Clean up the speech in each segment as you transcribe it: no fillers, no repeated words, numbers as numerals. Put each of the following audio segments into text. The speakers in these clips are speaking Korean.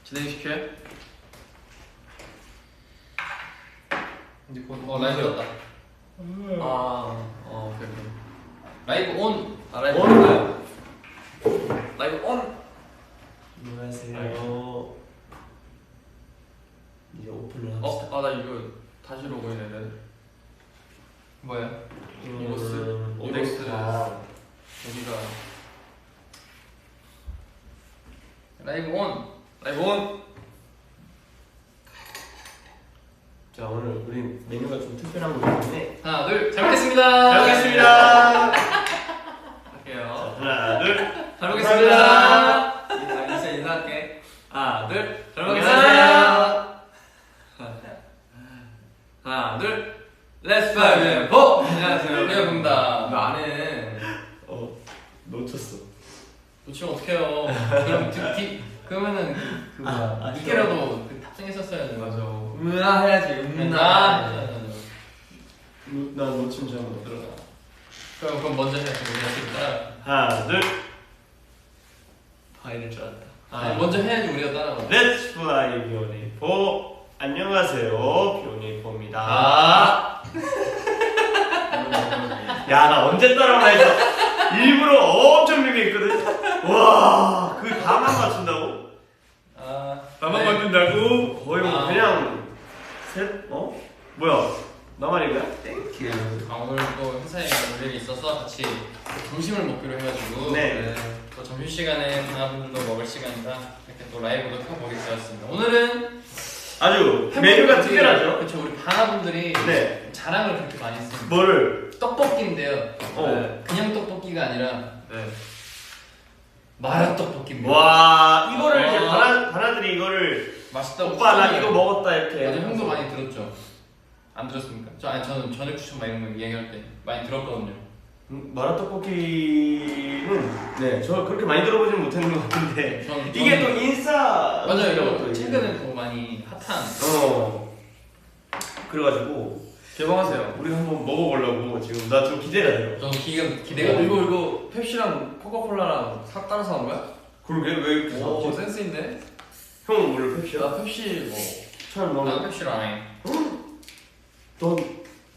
진행시켜요? 이제 곧 라이브 떴다. 오케이. 라이브 온. 라이브 온. 라이브 온. 안녕하세요. 이제 오픈을 합시다. 나 이거 다시 로그인 해야 돼. 뭐야? 오덱스. 여기가 라이브 온. 라이브 온. 자, 오늘 우리 메뉴가 좀 특별한 거기 때문에 하나 둘. 잘 먹겠습니다. 잘 먹겠습니다. 할게요. 하나, 둘. 잘 먹겠습니다. 인사할게. 하나, 둘. 잘 먹겠습니다. 하나, 둘. 렛츠 파이브 포. 안녕하세요. 배우입니다. 안 해. 놓쳤어. 놓치면 어떡해요. 그럼 그러면은 그 뭐야 늦게라도 그 탑승했었어야죠. 맞아. 음나 해야지. 나 난 놓친 줄 한번 들어가. 그럼 먼저 해야지. 우리가 지금 따라. 하나, 둘. 다 이럴 줄 알았다. 먼저 해야지 우리가 따라가. Let's fly 비오니포. 안녕하세요, 비오니포입니다. 야, 나 언제 따라오나 해서 일부러 엄청 비비했거든. 와, 그 다만 맞춘다고? 나만 네. 맞춘다고? 거의 뭐 그냥 뭐야? 나만인가? 땡큐. 오늘 또 회사에 올 일이 있어서 같이 점심을 먹기로 해가지고 네. 또 점심시간에 강아분들도 먹을 시간이라 이렇게 또 라이브도 켜보게 되었습니다. 오늘은 아주 메뉴가 특별하죠? 그렇죠. 우리 방아분들이 네. 자랑을 그렇게 많이 했습니다. 뭐를? 떡볶이인데요. 네. 그냥 떡볶이가 아니라 네. 마라떡볶이입니다. 와, 이거를 이제 바나들이 이거를 맛있다고 오빠 나 추천해요. 이거 먹었다 이렇게. 맞아, 형도 많이 들었죠? 안 들었습니까? 저는 저녁 추천 막 이런 거 얘기할 때 많이 들었거든요. 마라떡볶이는 네, 저 그렇게 많이 들어보지는 못했는 것 같은데 이게 또 인싸 맞아요. 이거 또 최근에 더 많이 핫한 그래가지고 개봉하세요. 우리가 한번 먹어보려고 지금 나 좀 기대가 돼요. 저 기대가 돼요. 이거 펩시랑 코카콜라랑 따라서 하는 거야? 그러게 왜 이렇게 오, 사? 센스 있네. 형 원래 펩시야? 나 펩시 뭐. 처음 난 먹는 펩시를 안 해. 넌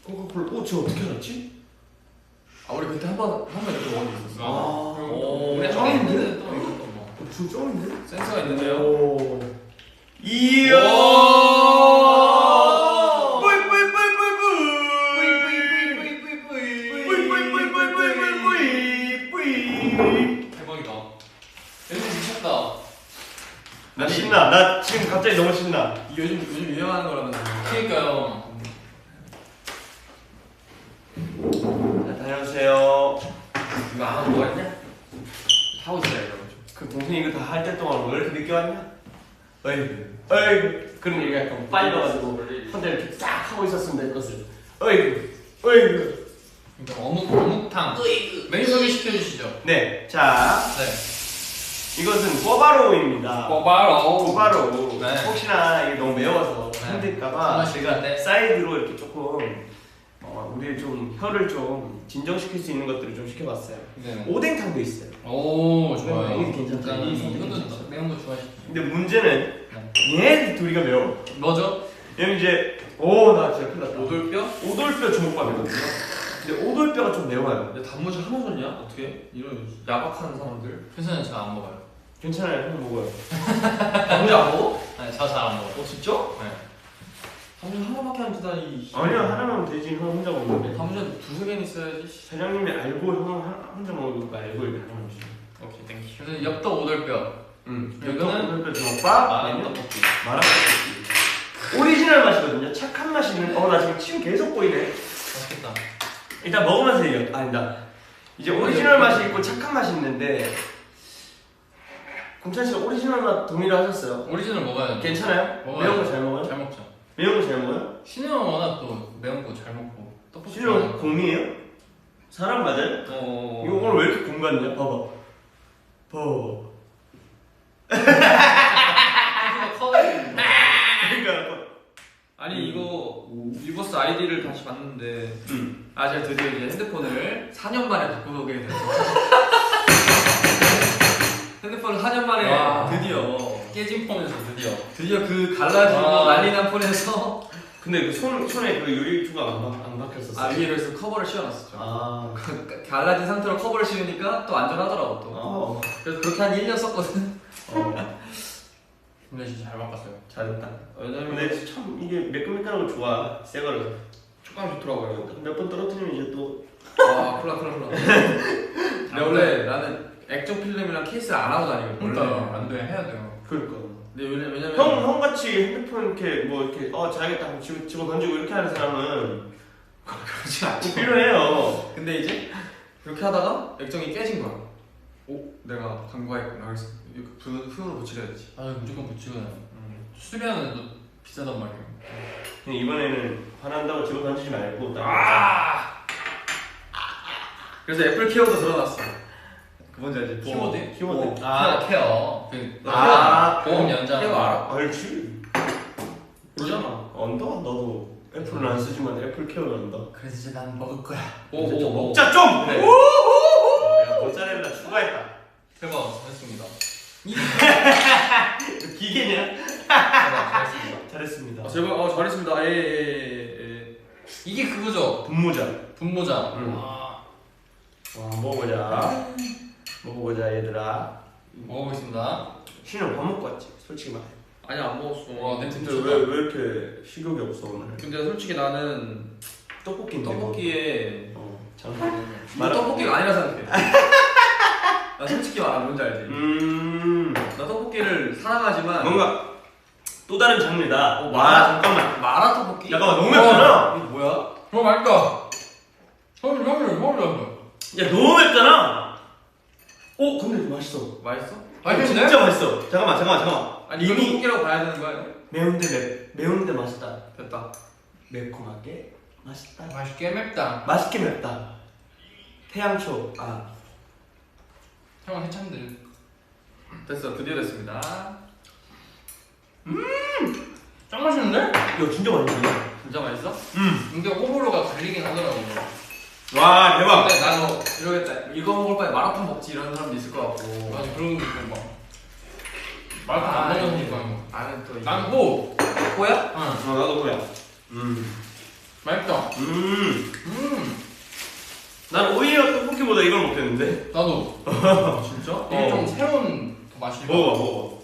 코카콜라 쟤 어떻게 알았지? 우리 그때 한 번 이렇게 먹은 적 있었어. 그리고 우리 짱인데? 한국인데 또 이것도 뭐. 진짜 짱인데? 센스가 있는데요. 오. 이야. 대박이다. 요즘 미쳤다. 나 신나. 나 지금 갑자기 너무 신나. 요즘 유행하는 거라면. 그니까요. 다녀오세요. 이거 안 하고 뭐 했냐? 하고 있어요, 이거. 그 동생이 이거 다 할 때 동안 왜 이렇게 늦게 왔냐? 어이구. 그런 얘기가 약간 빨리 와가지고 혼자 이렇게 싹 하고 있었으면 될 것을. 어이구. 그러니까 어묵탕. 메뉴 소개 시켜주시죠. 네, 자 네. 이것은 꼬바로우입니다. 꼬바로우. 네. 혹시나 이게 너무 매워서 네. 힘들까봐 제가 네. 사이드로 이렇게 조금 우리 좀 혀를 좀 진정시킬 수 있는 것들을 좀 시켜봤어요. 네. 오뎅탕도 있어요. 오 좋아요. 이게 괜찮다. 이 선택 이것도 괜찮다. 매운 거 좋아하시죠? 근데 문제는 얘 둘이가 매워. 뭐죠? 얘는 이제 나 진짜 큰일 났다. 오돌뼈? 오돌뼈 주먹밥이거든요. 근데 오돌뼈가 좀 매워요. 근데 단무지 하나 줬냐? 어떻게? 이런 야박한 사람들. 회사는 제가 안 먹어요. 괜찮아요. 형 먹어요. 단무지 안 먹어? 아니 저 잘 안 먹어요. 진짜? 네. 단무지 하나밖에 안 주다니. 아니야, 하나만 되지. 형 혼자 먹는데. 단무지는 두세 개는 있어야지. 사장님이 알고 형 혼자 먹는 거 알고 이렇게 하나만 주세요. 오케이 땡큐. 그래서 엽떡 오돌뼈. 이거는 오돌뼈 주먹밥, 마라떡볶이. 마라떡볶이. 오리지널 맛이거든요. 착한 맛이 있는. 나 지금 침 계속 보이네. 맛있겠다. 일단 먹으면서 얘기해. 아니다. 이제 오리지널 맛이 있고 착한 맛이 있는데 kum찬 씨가 오리지널 맛 동의를 하셨어요. 오리지널 먹어야죠. 괜찮아요? 먹어요. 매운 거 잘 먹어요? 잘 먹죠. 매운 거 잘 먹어요? 신우 형 워낙 또 매운 거 잘 먹고 떡볶이. 신우 공이에요? 사람 맞아요? 이거 오늘 왜 이렇게 공 같냐? 봐봐. 그러니까 아니 이거 리버스 아이디를 다시 봤는데 제가 드디어 이제 핸드폰을 4년 만에 바꾸게 됐어요. 핸드폰을 4년 만에 와. 드디어 깨진 폰에서 드디어 그 갈라지고 아. 난리난 폰에서 근데 그 손에 그 유리 투가 안 박혔었어. 아 위에 그래서 커버를 씌워놨었죠. 아. 갈라진 상태로 커버를 씌우니까 또 안전하더라고 또. 그래서 그렇게 한 1년 썼거든. 근데 진짜 잘 바꿨어요. 잘했다. 왜냐면 근데 참 이게 매끈매끈하고 좋아. 새 거를. 촉감이 좋더라고요. 몇 번 떨어뜨리면 이제 또. 아 콜라. 근데 원래 나는 액정 필름이랑 케이스를 안 하고 다니거든. 그러니까 안 돼, 해야 돼요. 그러니까. 근데 왜냐면 형 같이 핸드폰 이렇게 뭐 이렇게 자야겠다 하고 집어 던지고 이렇게 하는 사람은 그렇지 않죠. 필요해요. 근데 이제 그렇게 하다가 액정이 깨진 거야. 오 내가 간과했구나. 그래서 이거 손으로 붙이려야지. 아 무조건 붙이거나. 수리하는 또 비싸단 말이에요. 근데 이번에는 화난다고 집어 던지지 말고 그래서 애플 키워드 들어놨어. 그 뭔지 알지? 키워드? 키워드. 케어. 보험 연장. 케어 알아? 알지. 모르잖아. 언더? 너도 애플은 안 쓰지만 애플 케어를 한다. 그래서 이제 난 먹을 거야. 이제 좀 먹자 좀! 그래. 내가 모짜렐라 추가했다. 대박, 잘했습니다. 기계냐? 잘했습니다. 잘했습니다. 제발 잘했습니다. 예. 이게 그거죠. 분모자. 분모자. 응. 와, 먹어보자 얘들아. 먹어보겠습니다. 신영 밥 먹고 왔지? 솔직히 말해. 아니 안 먹었어. 와, 냄새 근데 미쳤다. 왜 이렇게 식욕이 없어 오늘? 근데 솔직히 나는 떡볶이인데 떡볶이에 말 떡볶이가 아니라 생각해. 나 솔직히 말하면 뭔지 알지? 나 떡볶이를 사랑하지만 뭔가 또 다른 장르다. 잠깐만. 마라 떡볶이? 잠깐만 너무 맵잖아. 이게 뭐야? 맛있다. 형님. 야 너무 맵잖아. 근데 맛있어. 맛있어? 맛있는데? 진짜 맛있어. 잠깐만. 아니 이거 떡볶이라고 봐야 되는 거야? 매운데 맛있다. 됐다. 매콤하게 맛있다. 맛있게 맵다. 맛있게 맵다. 태양초. 형은 해찬들. 됐어. 드디어 됐습니다. 짱 맛있는데? 이거 진짜 맛있네. 진짜 맛있어? 근데 호불호가 갈리긴 하더라고. 와 대박. 근데 나도 이러겠다. 이거 먹을 바에 마라탕 먹지 이런 사람도 있을 것 같고. 맞아, 그런 거 있고 막. 마라탕 안 먹으니까 뭐. 나는 또 난 호. 호야? 응. 나도 뭐야. 맛있다. 난 오히려 떡볶이보다 이걸 먹겠는데. 나도. 진짜? 이게 좀 새로운 맛이. 먹어봐.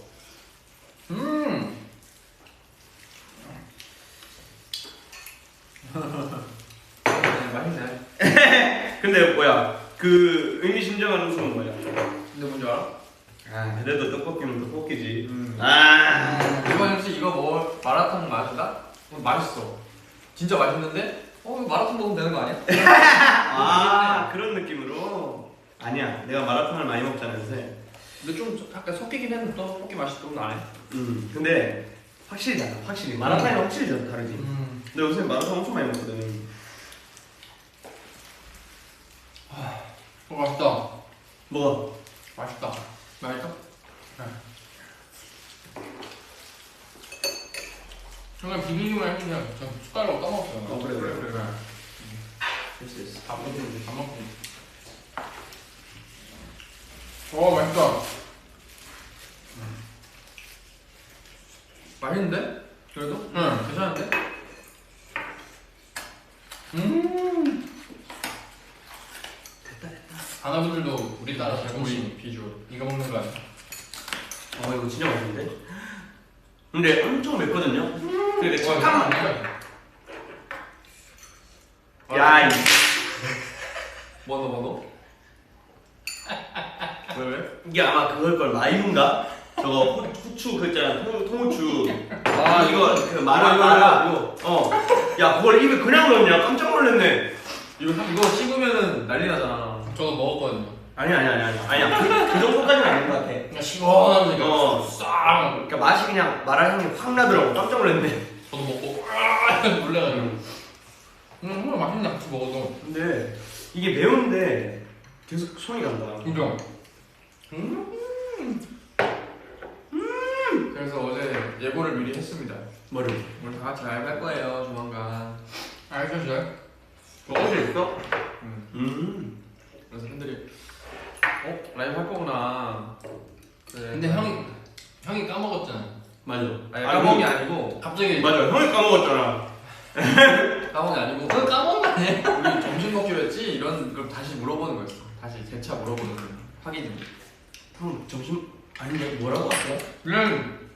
맛있네. 근데 뭐야? 그 의미심장한 웃음은 뭐야? 근데 뭔지 알아? 그래도 떡볶이는 떡볶이지. 이번 혹시 이거 먹을 마라탕 맛인가? 맛있어. 진짜 맛있는데? 이거 마라탕 먹으면 되는 거 아니야? 그런 느낌으로. 아니야, 내가 마라탕을 많이 먹잖아 요새. 근데 좀 약간 섞이긴 했는데 떡볶이 맛이 좀 나네. 근데 확실히 달라. 확실히 마라탕이 확실히 좀 다르지. 근데 요새 마라탕 엄청 많이 먹거든. 맛있다. 뭐가? 맛있다. 맛있어? 그냥 비빔면 그냥 전 숟가락으로 떠먹었어요. 그래. 됐어. 밥 먹고. 맛있다. 맛있는데? 그래도? 응. 괜찮은데? 아나분들도 우리 따라 조금씩 비주얼. 이거 먹는 거 아니야? 이거 진짜 맛있는데? 근데 엄청 맵거든요? 근데 잠깐만. 야, 뭐? 왜? 이게 아마 그걸걸 라임인가? 저거 후추 그 있잖아 통후추. 이거 그 마라. 이거. 야 그걸 입에 그냥 넣냐? 깜짝 놀랐네. 이거 씹으면은 난리 나잖아. 저도 먹었거든요. 아니야. 그 정도까지는 아닌 것 같아. 그냥 시원하니까 싹. 그러니까 맛이 그냥 마라 향이 확 나더라고. 깜짝 놀랐네. 저도 먹고 놀래가지고. 정말 맛있네 같이 먹어도. 근데 이게 매운데 계속 손이 간다. 그죠? 그래서 어제 예고를 미리 했습니다. 뭐를? 오늘 다 같이 라이브 할 거예요, 조만간. 알겠어요? 어디 있어? 그래서 팬들이 라이브 할 거구나. 그래. 근데 형이 형이 까먹었잖아. 맞아. 아니 까먹이 아니고 갑자기 맞아. 형이 까먹었잖아. 까먹이 아니고 그거 까먹은 거 아니야? 우리 점심 먹기로 했지 이런 걸 다시 물어보는 거였어. 다시 재차 물어보는 확인. 형 점심 아닌데 뭐라고 아까?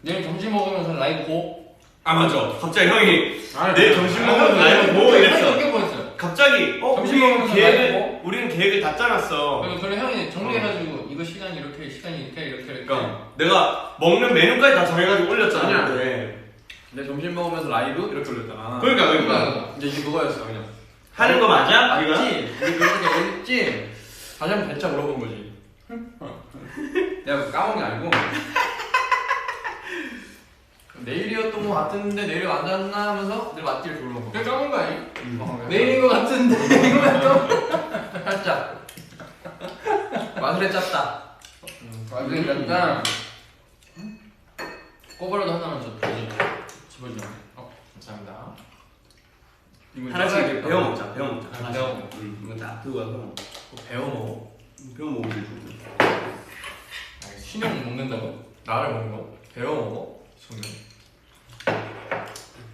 내일 점심 먹으면서 라이브 고. 아 맞아. 갑자기 형이 아, 내일 점심 먹으면 라이브 뭐 이랬어. 이렇게 보냈어요. 갑자기 점심 먹으면서 라이브 고. 우리는 계획을 다 짜놨어. 그래 형이 정리해가지고 이거 시간이 이렇게 이렇게. 그러니까 내가 먹는 메뉴까지 다 정해가지고 올렸잖아. 아니야. 근데. 내 점심 먹으면서 라이브 이렇게 올렸잖아. 그러니까 이제 이게 그거였어 그냥. 하는 거 맞아? 이거? 맞지? 우리 그렇게 했지. 다시 한번 재차 물어본 거지. 내가 까먹은 게 아니고. 내일이었던 거 같은데 내일 안 잤나 하면서 내일 맞기를 조르는 거. 그래 까먹은 거 아니? 내일인 거 같은데 이거만 또. 살짝 마술에 짰다. 완전히 짠다. 꼬바라도 하나만 집어주면. 감사합니다. 하나씩 배워 먹자. 배워 먹자. 하나씩. 배워 먹자. 이거 다 들고 가서 배워 먹어. 배워 먹으면 좋지. 신형 먹는다고? 나를 먹는 거? 배워 먹어? 손을.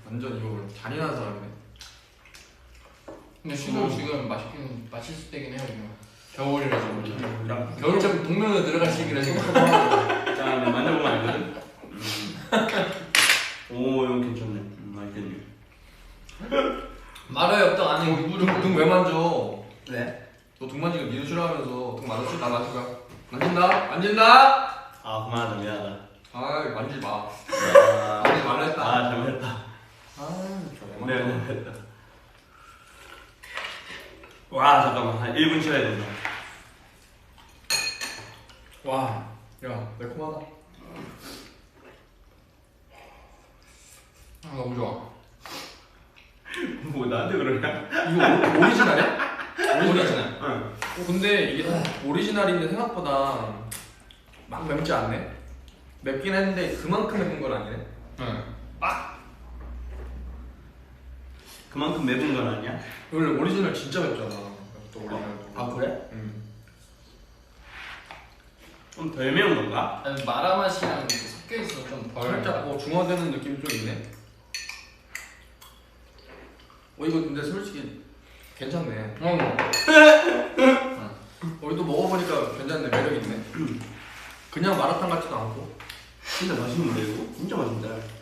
완전 이거 잔인한 사람이네. 근데 신형 지금 맛있을 때긴 해요 지금. 겨울이라서 그렇지. 우리랑 겨울쯤 동면으로 들어갈 시기라 지금. 자, 만져보면 알거든. 오, 이거 괜찮네. 맛있겠네. 마라의 엽떡 안에 유부를 등왜 만져? 네? 너 등 만지고 니도 싫어하면서 등 만졌지? 나 만질까? 만진다? 만진다? 아, 그만하자. 미안하다. 아 만지지 마. 아, 만지지 말랬다. 아, 잘못했다. 아, 네, 잘못했다. 와, 잠깐만. 한 1분 쉬어야 된다. 와, 야 매콤하다. 아 너무 좋아. 뭐, 나한테 그러냐? 이거 오리지널이야? 오리지널. 응. 근데 이게 오리지널인데 생각보다 막 맵지 않네. 맵긴 했는데 그만큼 맵은 건 아니네. 응. 그만큼 매운 건 아니야? 원래 오리지널 진짜 맵잖아. 또 오리지널. 아, 그래? 응. 좀 덜 매운 건가? 아니, 마라 맛이랑 이렇게 섞여 있어 좀 덜. 살짝 중화되는 느낌이 좀 있네. 이거 근데 솔직히 괜찮네. 이거 먹어보니까 괜찮네. 매력 있네. 그냥 마라탕 같지도 않고. 진짜 맛있는데, 이거? 진짜 맛있는데.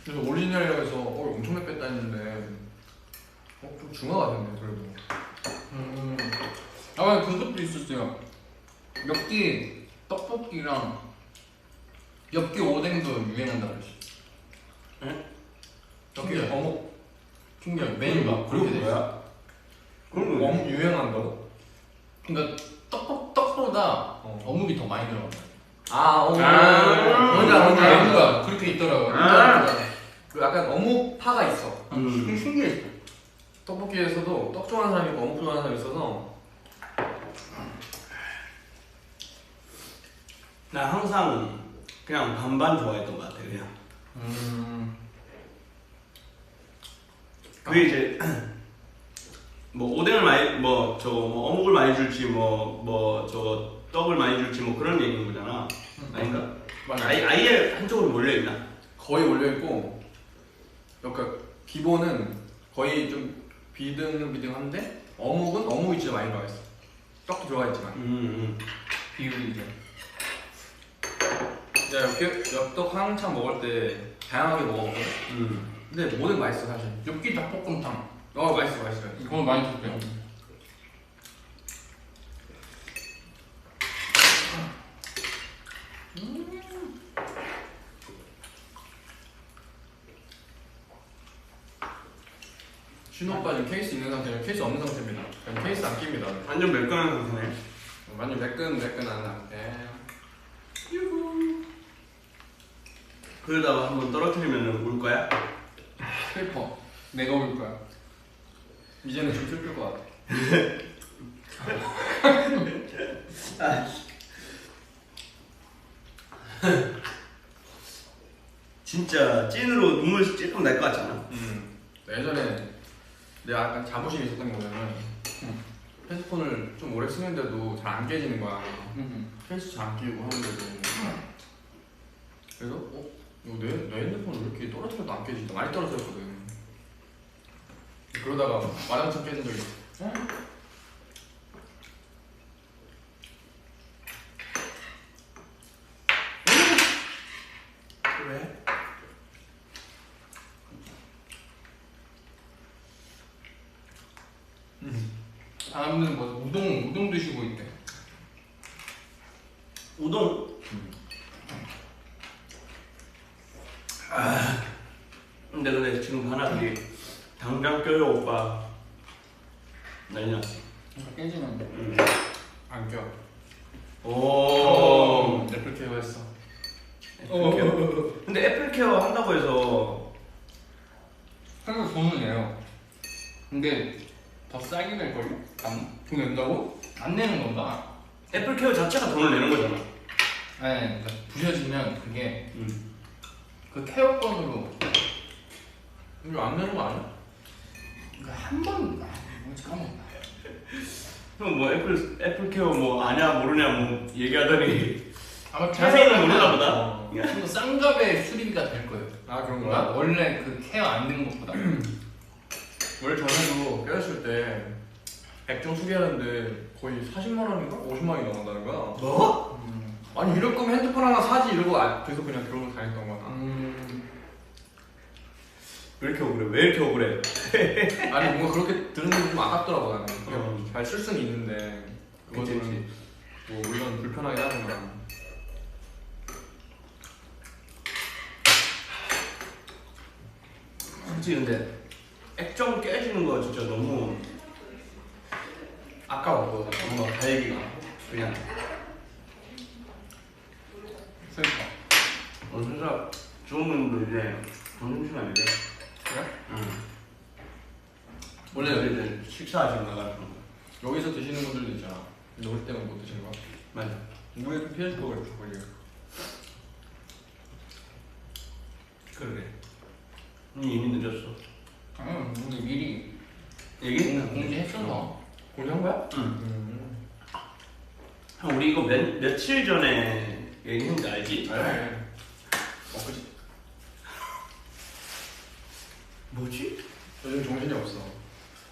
그래서 오리지널이라고 해서 엄청 맵겠다 했는데 좀 중화가 됐네 그래도. 아 그것도 있었어요. 엽기 떡볶이랑 엽기 오뎅도 유행한다고 그랬어. 응? 신기해. 어묵 신기해. 메뉴가 그렇게 돼 있어. 그럼 뭐? 어묵 유행한다고? 그러니까 떡보다 어묵이 더 많이 들어가. 어묵. 뭔지 메뉴가 그렇게 있더라고. 그 약간 어묵파가 있어. 신기해. 떡볶이에서도 떡 좋아하는 사람이 있고 어묵 좋아하는 사람이 있어서. 나 항상 그냥 반반 좋아했던 것 같아, 그냥. 그게 이제 뭐 오뎅을 많이 뭐 저거 뭐 어묵을 많이 줄지 뭐 저거 떡을 많이 줄지 뭐 그런 얘기인 거잖아. 아닌가? 맞아. 아예 한쪽으로 몰려 있나? 거의 올려있고 그러니까 기본은 거의 좀 비등비등한데 어묵이 진짜 많이 들어가 있어. 떡도 들어가 있지만. 비율이 이제. 내가 이렇게 엽떡 한창 먹을 때 다양하게 먹었거든. 근데 뭐든 맛있어 사실. 엽기 닭볶음탕. 맛있어. 이거 많이 드세요. 신오빠 지금 케이스 있는 상태면 케이스 없는 상태입니다. 그냥 케이스 안 낍니다. 완전 매끈한 상태네. 완전 매끈한 상태. 그러다가 한번 떨어뜨리면 울 거야? 슬퍼. 내가 올 거야. 이제는 좀 슬플 것 같아. 진짜 찐으로 눈물 조금 날 것 같잖아. 예전에 내가 약간 자부심이 있었던 게 뭐냐면 핸드폰을 좀 오래 쓰는데도 잘 안 깨지는 거야. 케이스 잘 안 끼고 하는데도. 그래서 이거 내 핸드폰 왜 이렇게 떨어뜨려도 안 깨지지? 많이 떨어뜨렸거든. 그러다가 와장창 깨진 적이 있어. 왜? 사람들은 뭐 우동 드시고 있대. 우동? 근데 지금 하나들이 당장 껴요 오빠. 난리 났어. 그러니까 깨지는. 안 껴. 오. 애플 케어 했어. 애플케어. 근데 애플케어 한다고 해서 한국 돈은 내요. 근데 더 싸게 낼걸요? 돈 낸다고? 안 내는 건가? 애플케어 자체가 돈을 내는 거잖아. 아니, 그러니까 부셔지면 그게 음. 그 케어권으로 이거 안 내는 거 아니야? 한번 뭐지 까먹었다. 형 뭐 애플케어 뭐 아냐 모르냐 뭐 얘기하더니 아마 자세히는 모르나 보다. 좀더 싼 값에 수리비가 될 거예요. 아 그런 그러니까 거야? 원래 그 케어 안 되는 것보다. 원래 전에도 깨졌을 때 액정 수리하는데 거의 40만 원인가? 50만 원이 나온다는 거야. 뭐? 아니 이럴 거면 핸드폰 하나 사지 이러고 계속 그냥 그러고 다녔던 거야. 왜 이렇게 억울해? 왜 이렇게 억울해? 아니 뭔가 그렇게 들은 게 좀 아깝더라고 나는. 어. 잘 쓸 수는 있는데 그치, 그거는 뭐 물론 불편하게 하는 거야. 솔직히 근데 액정 깨지는 거 진짜 너무 아까워. 뭔가 달기가 그냥 그러니까. 오늘 회사 좋은 분도 이제 점심시간이래. 그래? 응. 원래 원래 이제 식사하시러 나가지고. 여기서 드시는 분들도 있잖아. 근데 올 때는 못 드시는 거. 맞아. 우에 좀 피해줄 거 같아 거기. 그러게. 이미 늦었어. 우리 미리 얘기? 공지했어서. 공개한 거야? 응. 형 우리 이거 며칠 전에 얘기했는지 알지? 네. 그치. 뭐지? 요즘 정신이 없어.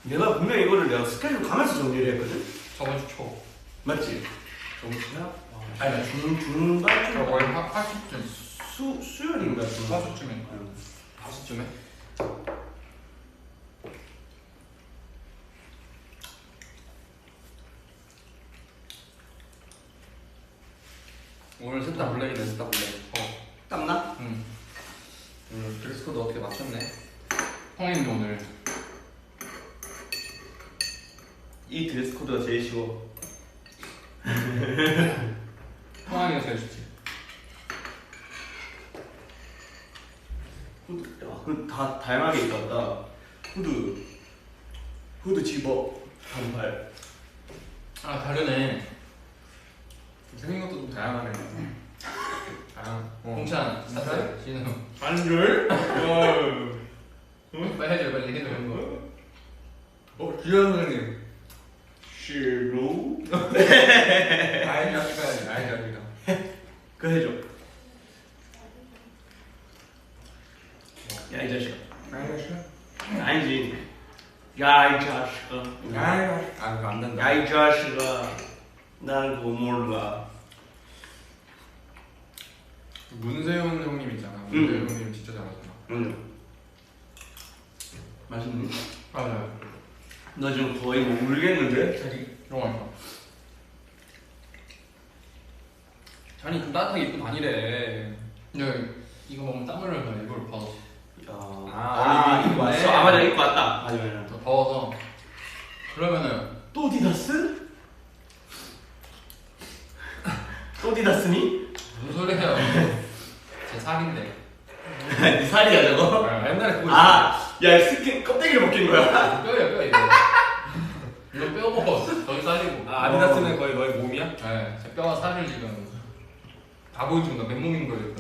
내가 분명 이거를 내가 스케줄 가면서 정리를 했거든? 저번 주 초. 맞지? 저번 주야? 아니 나 중반쯤 저 거의 80쯤. 수요일인가? 5주쯤에. 5시쯤에? 오늘 셋 다 블랙이네, 셋 다 블랙. 땀나? 응. 드레스 코드 어떻게 맞췄네? 형님도 오늘 이 드레스 코드가 제일 쉬워. 형아이가 제일 좋지. 후드, 야, 그 다 다양하게 입고 왔다. 후드 집어 반팔. 아 다르네. 생긴 것도 좀 다양하네. 공찬 샀어요. 신우. 반줄? 빨리 해줘 빨리 해줘 이런 거. 기현 선생님. 시루. 아이 자식아, 아이 자식아. 그 해줘. 야 이 자식아. 아이 자식아. 아니지. 야 이 자식아. 그거 안 된다. 야 이 자식아. 난 그거 몰라. 문세윤 형님 있잖아. 문세윤 형님 진짜 잘하잖아. 맞아. 맛있니? 맞아요. 너 지금 거의 뭐 울겠는데? 자기 너무 맛있어. 아니 좀 따뜻하게 입고 다니래. 근데 이거 먹으면 땀 흘려서 일부러 벗어. 입고 왔어? 아 맞아 입고 왔다. 맞아. 더 더워서. 그러면은 또 디다스? 또 디다스니? 무슨 소리예요? 제 살인데. 네 살이야 저거? 옛날에 그거 야 스킨 껍데기를 벗긴 거야? 뼈예요 뼈 이거. 이거 뼈 먹어. 저기 살이고. 아디다스는 거의 너의 몸이야? 네, 제 뼈와 살을 지금 다 보여주는 거 맨몸인 거예요.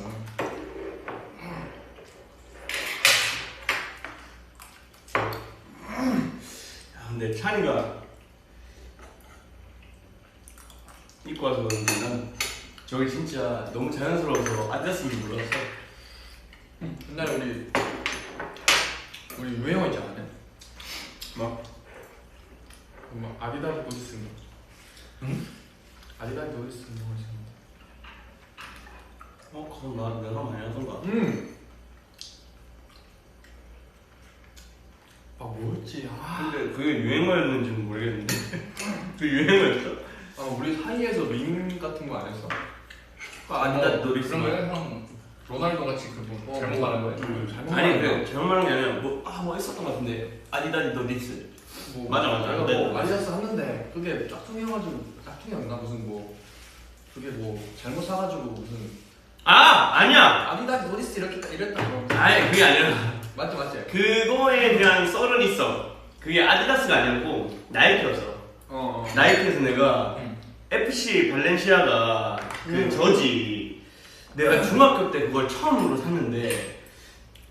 찬이가 입고 와서 그런지 난 저게 진짜 너무 자연스러워서 아디다스인지 몰랐어. 옛날에 우리 유행어 있지 않았냐? 뭐? 뭐 아디다스 어디 쓴 거? 응? 아디다스 어디 쓴 거? 그건 내가 많이 하던 거 같아. 뭐였지? 근데 그게 유행어였는지는 모르겠는데 그 유행어였어? 우리 사이에서 밈 같은 거 안 했어? 아디다스 노리스 그런 거예요? 형 로날도 같이 그뭐 잘못 말한 거예요? 잘못 아니 말한 그래 잘못 말한 게 아니라 뭐 했었던 거 같은데 아디다스 노리스 뭐, 맞아. 내가 네. 뭐 아디다스 샀는데 그게 짝퉁이어가지고 짝퉁이었나 무슨 뭐 그게 뭐 잘못 사가지고 무슨 아니야. 아디다스 어디스 이렇게 이랬다 뭐. 아니 그게 아니라 맞지? 그거에 대한 썰은 있어. 그게 아디다스가 아니었고 나이키였어. 나이키에서 내가 FC 발렌시아가 그 저지 내가 중학교 때 그걸 처음으로 샀는데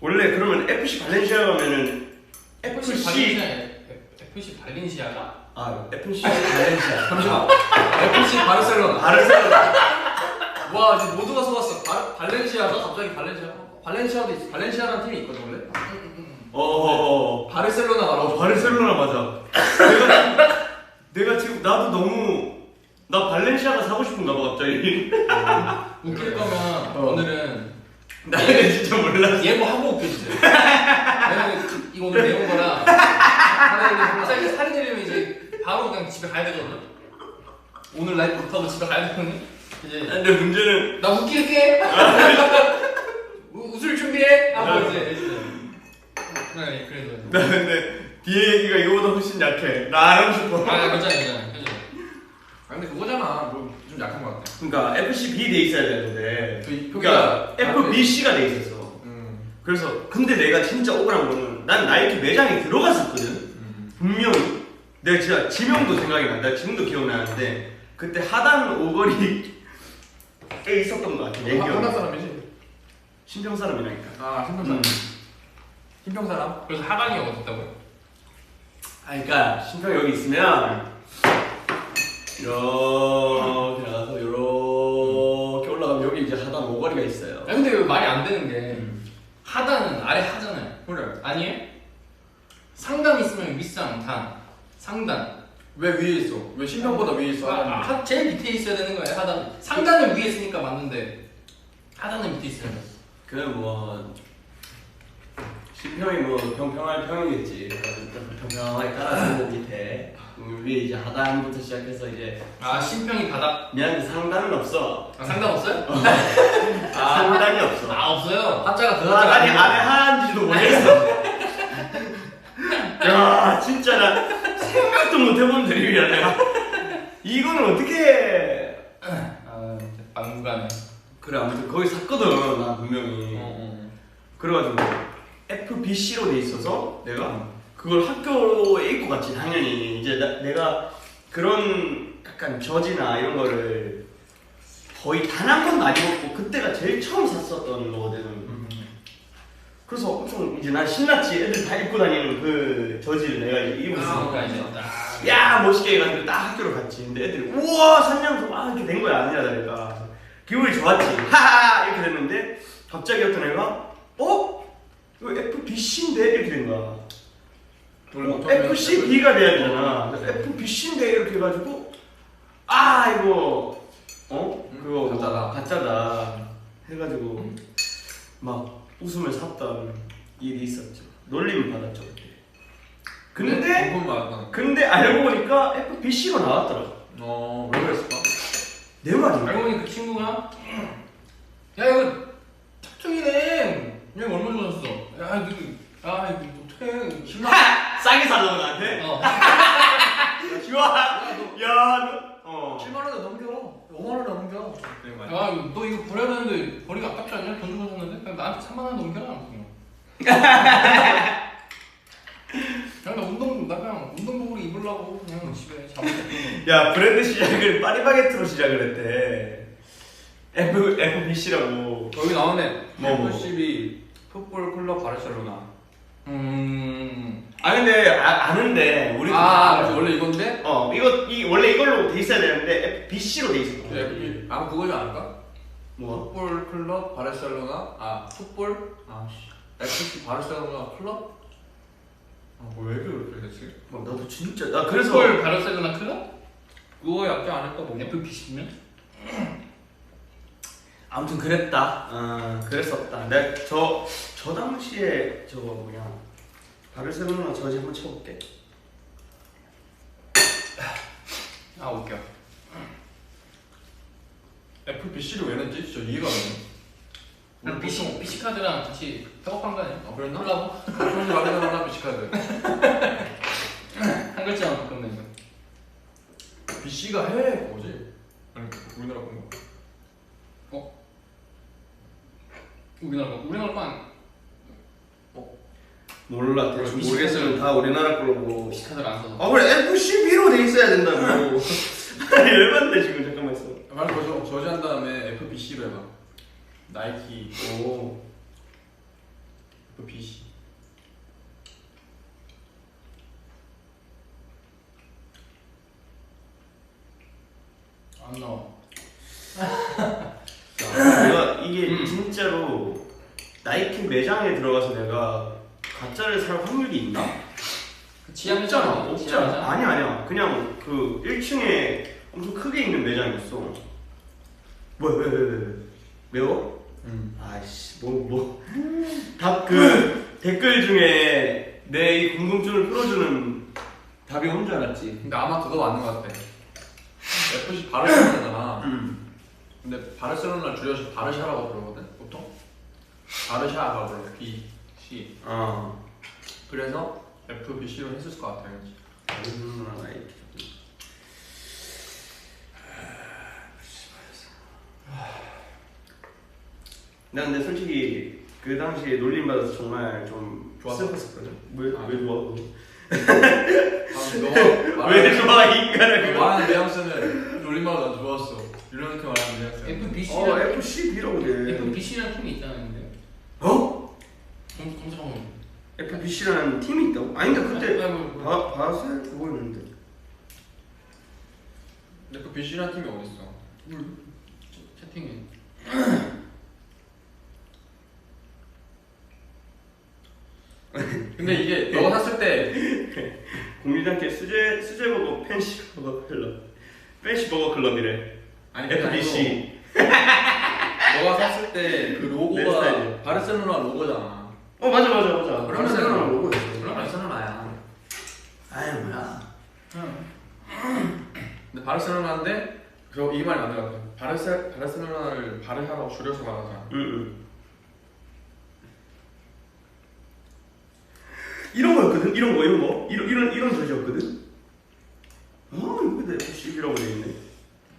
원래 그러면 FC 발렌시아 가면은 FC 발렌시아가? FC 발렌시아 잠시만 FC 바르셀로나 와 지금 모두가 속았어. 발렌시아가 갑자기 발렌시아도 있어. 발렌시아라는 팀이 있거든 원래. 바르셀로나 말하고 바르셀로나 맞아. 내가 지금 나도 너무 나 발렌시아가 사고 싶은가 봐 갑자기. 웃길 거면 오늘은 나는 진짜 몰랐어. 예고 하고 웃겨주세요. 왜냐면 이거 오늘 내온 거라 갑자기 살이 내리면 이제 바로 그냥 집에 가야 되거든. 오늘 라이브 못하고 집에 가야 되거든. 이제 근데 문제는 나 웃길게. 웃을 준비해. 하고 이제 네 그래서 나 근데 뒤에 얘기가 이거보다 훨씬 약해. 나 안 하고 싶어. 괜찮아. 근데 그거잖아. 뭐 좀 약한 거 같아. 그러니까 FCB 돼 있어야 되는데 그 그러니까 FBC가 돼 있었어. 그래서 근데 내가 진짜 억울한 거는 난 나이키 매장에 들어갔었거든. 분명히 내가 진짜 지명도 생각이 난다. 지금도 기억나는데 그때 하단 오거리에 있었던 거 같아. 내 한국 기억에. 사람이지? 신정 사람이라니까. 신평 사람. 신평 사람? 그래서 하반이 어딨다고요? 그러니까 신평 여기 있으면 이렇게 나가서 이렇게 올라가면 여기 이제 하단 오거리가 있어요. 근데 왜 말이 안 되는 게 하단은 아래 하잖아요. 그래. 아니에요? 상단 있으면 윗상 단 상단. 왜 위에 있어? 왜 신평보다 위에 있어? 제일 밑에 있어야 되는 거예요. 하단. 상단은 위에 있으니까 맞는데 하단은 밑에 있어야 돼. 그 뭐 신평이 뭐 평평할 평이겠지. 평평하게 깔아주는 밑에 위에 이제 하단부터 시작해서 이제 신평이 바닥. 미안한데 상단은 없어. 상단 없어요? 상단이 없어. 없어요. 한자가 그 아니 안에 하는지도 모르겠어. 야 진짜 나 생각도 못 해본 드립이야 내가. 이거는 어떻게? 막무가내. 그래 아무튼 거기 샀거든 나 분명히. 그래가지고 FBC로 돼 있어서 내가 그걸 학교에 입고 갔지 당연히. 이제 내가 그런 약간 저지나 이런 거를 거의 단 한 번도 안 입었고 그때가 제일 처음 샀었던 거거든. 그래서 엄청 이제 난 신났지. 애들 다 입고 다니는 그 저지를 내가 이제 입고 있으니까 이제 야 멋있게 해가지고 딱 학교로 갔지. 근데 애들이 우와 샀냐면서 막 이렇게 된 거야. 아니라 다를까 기분이 좋았지. 하하 이렇게 됐는데 갑자기 어떤 애가 이거 FBC인데 이렇게 된 거야. FCB가 돼야 되잖아. FBC인데 이렇게 해가지고 이거 그거 가짜다 해가지고 막 웃음을 샀던 일이 있었죠. 놀림을 받았죠 그때. 근데 알고 보니까 FBC로 나왔더라. 왜 그랬을까? 내 말이. 알고 보니 그 친구가 야 이거 짝퉁이네. 얘가 얼마 좋았어. 야 이거 어떡해. 신나. 싸게 살라고 나한테? 좋아. 야 너 7만 원에 넘겨. 5만 원에 넘겨. 너 이거 버려야 되는데 버리기 아깝지 않냐? 돈 주고 샀는데? 그냥 나한테 3만 원 넘겨라. 나 그냥 운동복으로 입으려고 그냥 집에 잡았어. 야 브랜드 시작을 파리바게트로 시작을 했대. FBC라고. 여기 나오네. 뭐. FCB 풋볼 클럽 바르셀로나. 근데 근데 아는데 우리도 원래 이건데 원래 이걸로 돼 있어야 되는데 BC로 돼 있어. 아마 그거지 않을까? 뭐? 풋볼 클럽 바르셀로나 풋볼 FC 바르셀로나 클럽 왜 그렇게 됐지? 나도 진짜 나 그래서 풋볼 바르셀로나 클럽? 그거 약지 않을까 뭐 FPC면? 아무튼 그랬다. 그랬었다. 내가 저 당시에 저거 뭐냐 바르셀로나 저지 한번 쳐볼게. 웃겨. FBC를 왜 냈지? 진짜 이해가 안 돼. 그럼 PC 카드랑 같이 협업한 거 아니야? 그랬나? 콜라보? 그런 줄 알았나 BC 카드. 한 글자만 바꾸면 BC가 해외 뭐지? 아니 우리나라 건가? 우리나라 거 몰라 대충 모르겠으면 다 우리나라 걸로 뭐. PC 카드를 안 써서. 그래 F12로 돼 있어야 된다고. 아니 열받네 지금 잠깐만 있어. 말 저지한 다음에 FBC로 해봐. 나이키 FBC. 안 나와. 내가 이게 진짜로 나이키 매장에 들어가서 내가 가짜를 살 확률이 있나? 없잖아. 아니야. 그냥 그 1층에 엄청 크게 있는 매장이었어. 왜? 매워? 아이씨 답 그 댓글 중에 내 이 궁금증을 풀어주는 답이 뭔 줄 알았지? 근데 아마 그거 맞는 것 같아. FC 바르셀로나잖아. 근데 바르셀로나 줄여서 바르샤라고 부르거든 보통. 바르샤라고 불러. BC. 그래서 FBC로 했을 것 같아. 바르셀로나 나이키. 나 근데 솔직히 그 당시에 놀림 받아서 정말 좀 좋았었거든. 왜 좋아? 너가 왜 좋아 인간을 그거? 말하는 뉘앙스는 놀림마다 난 좋았어. 이렇게 말하는 뉘앙스. FCB라고 돼. FPC라는 팀이 있잖아, 근데. 검색하면. FBC라는 팀이 있다고? 아니 근데 그때 뭐. 바셀 그거였는데. FBC라는 팀이 어딨어? 채팅에. 근데 이게 너가 샀을 때 국민학교 수제버거 팬시버거 클럽이래. 아니 FBC. 너가 샀을 때 그 내 로고가 스타일이야. 바르셀로나 로고잖아. 맞아. 바르셀로나 로고였어. 그럼 바르셀로나야. 아이 뭐야. 근데 바르셀로나인데 이 말이 맞는 것 같아. 바르셀로나를 바르샤라고 줄여서 말하잖아. 응. 이런 거였거든. 이런 저지였거든. 이거 근데 FCB라고 돼 있네.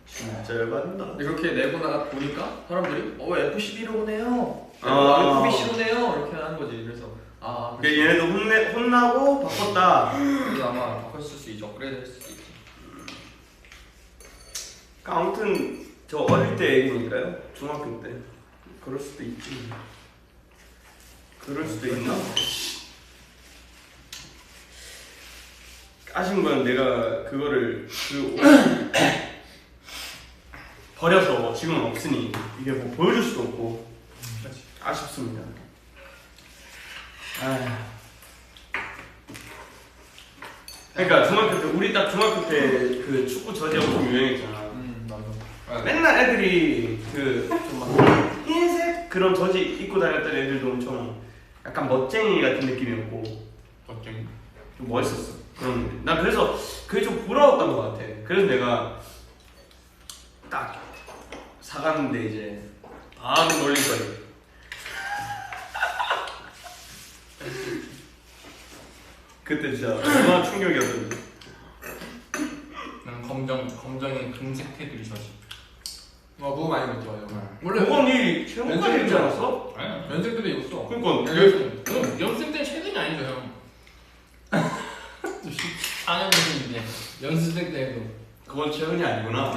진짜 열받는다. 근데 그렇게 내고 나가 보니까 사람들이 FC1로 네요. FBC로 네요. 이렇게 하는 거지. 그래서 그러니까 얘네도 혼나고 바꿨다. 그래서 아마 바꿨을 수 있지. 업그레이드 했을 수 있지. 아무튼 저 어릴 때 얘기니까요. 중학교 때. 그럴 수도 있지. 그럴 수도 있나? 아쉬운 건 내가 그거를 버려서 지금은 없으니 이게 뭐 보여줄 수도 없고 아쉽습니다. 그러니까 중학교 때 우리 딱 중학교 때 그 축구 저지 엄청 유행했잖아. 맞아. 맨날 애들이 그좀막 흰색 그런 저지 입고 다녔던 애들도 엄청 약간 멋쟁이 같은 느낌이었고 멋쟁이. 좀 멋있었어. 난 그래서 그게 좀 부러웠던 것 같아. 그래서 내가 딱 사갔는데 이제 바로 놀린 거지. 그때 진짜 얼마나 충격이었던지. 난 검정에 금색 테두리 저지. 그거 많이 먹지 맞아. 원래 그건이 최고까지 입지 않았어? 아니. 연생들이 입었어. 그러니까 연습 때는 최근이 아니죠 형. 4년 전인데 연습생 때도. 그건 최근이 아니구나.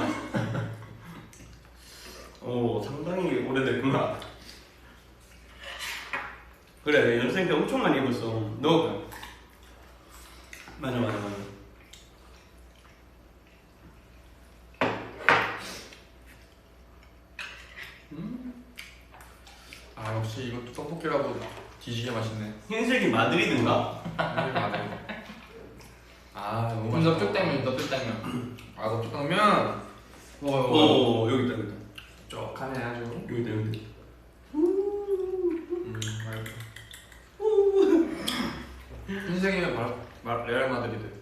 상당히 오래됐구나. 그래 연습생 때 엄청 많이 입었어. 너 맞아 맞아 맞아. 아 역시 이것도 떡볶이라고 뒤지게 맛있네. 흰색이 마드리드인가? 아 너무 그럼 맛있다. 넙죽당면 넙죽당면. 아 넙죽당면. 오 여기 있다 여기 있다. 쩍하네 아주. 여기 있다 여기 있다. 맛있다. 흰색이면 바로 레알 마드리드.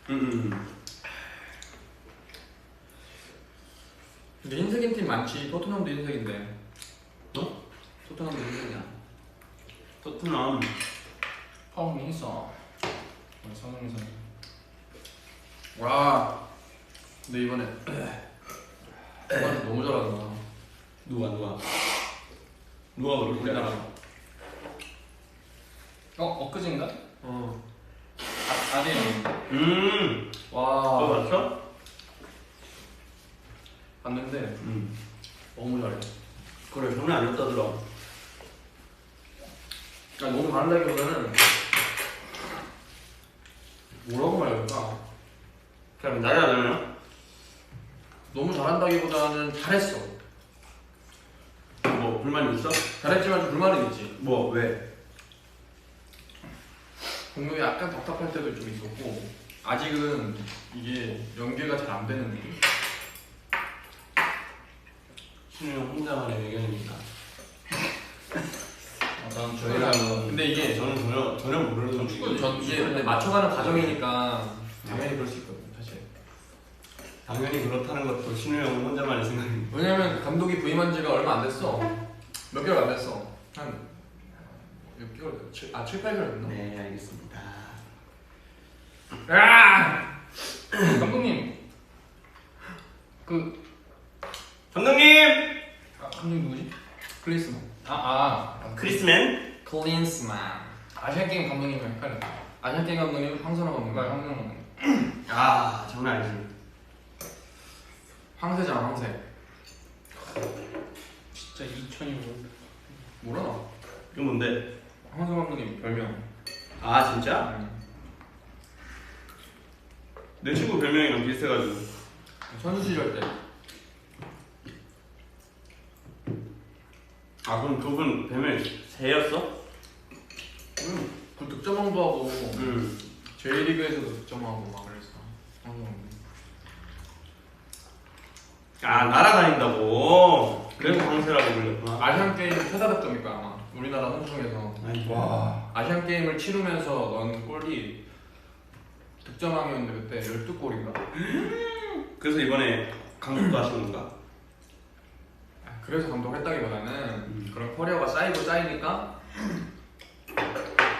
음. 근데 흰색인 팀 많지. 토트넘도 흰색인데. 너? 토트넘도 흰색이야. 토트넘. 펑 있어. 성훈이 선. 와. 근데 이번에 너무 잘한다. 누가 그렇게 우리나라. 알아? 엊그제인가? 어. 아대형. 너 와. 봤어? 봤는데 응. 너무 잘해. 그래 장난 아니었다더라. 아 너무 잘한다기보다는 뭐라고 말해야 될까? 그럼 나야 너무 잘한다기보다는 잘했어. 뭐 불만 있어? 잘했지만 좀 불만은 있지. 뭐 왜? 공격이 약간 답답할 때도 좀 있었고 아직은 이게 연계가 잘 안 되는 느낌? 신우 혼자만의 의견입니다. 난 저희가 근데 이게 저는 전혀 모르는 축구 전 이게 근데 맞춰가는 과정이니까 당연히 그럴 수 있거든 사실. 당연히 그렇다는 것도 신우 형 혼자만의 생각입니다. 왜냐면 감독이 부임한 지가 얼마 안 됐어. 몇 개월 안 됐어. 한 6개월, 7, 8개월 됐나? 네 알겠습니다. 아! 감독님. 감독님! 감독님 누구지? 클리스만. 크리스맨? 클린스만. 아시안 게임 감독님이랑 헷갈려. 아시안게임 감독님 황선호 정말 감독님. 황정 감독님. 아 장난 아니지. 황새잖아 황새. 진짜 2000이고. 뭐라? 이거 뭔데? 황선호 감독님 별명. 아 진짜? 내 친구 별명이랑 비슷해가지고. 선수 시절 때. 아 그럼 그분 별명이 새였어? 그 득점왕도 하고 응. J리그에서도 득점하고 막 그랬어. 황선호 감독님. 아 날아다닌다고. 그래서 황새라고 불렸구나. 아시안 게임 최다 득점일 거야 아마. 우리나라 선수 중에서. 와. 아시안 게임을 치르면서 넣은 골이 득점왕이었는데 그때 12골인가? 그래서 이번에 감독도 하신 건가? 그래서 감독했다기보다는 그런 커리어가 쌓이고 쌓이니까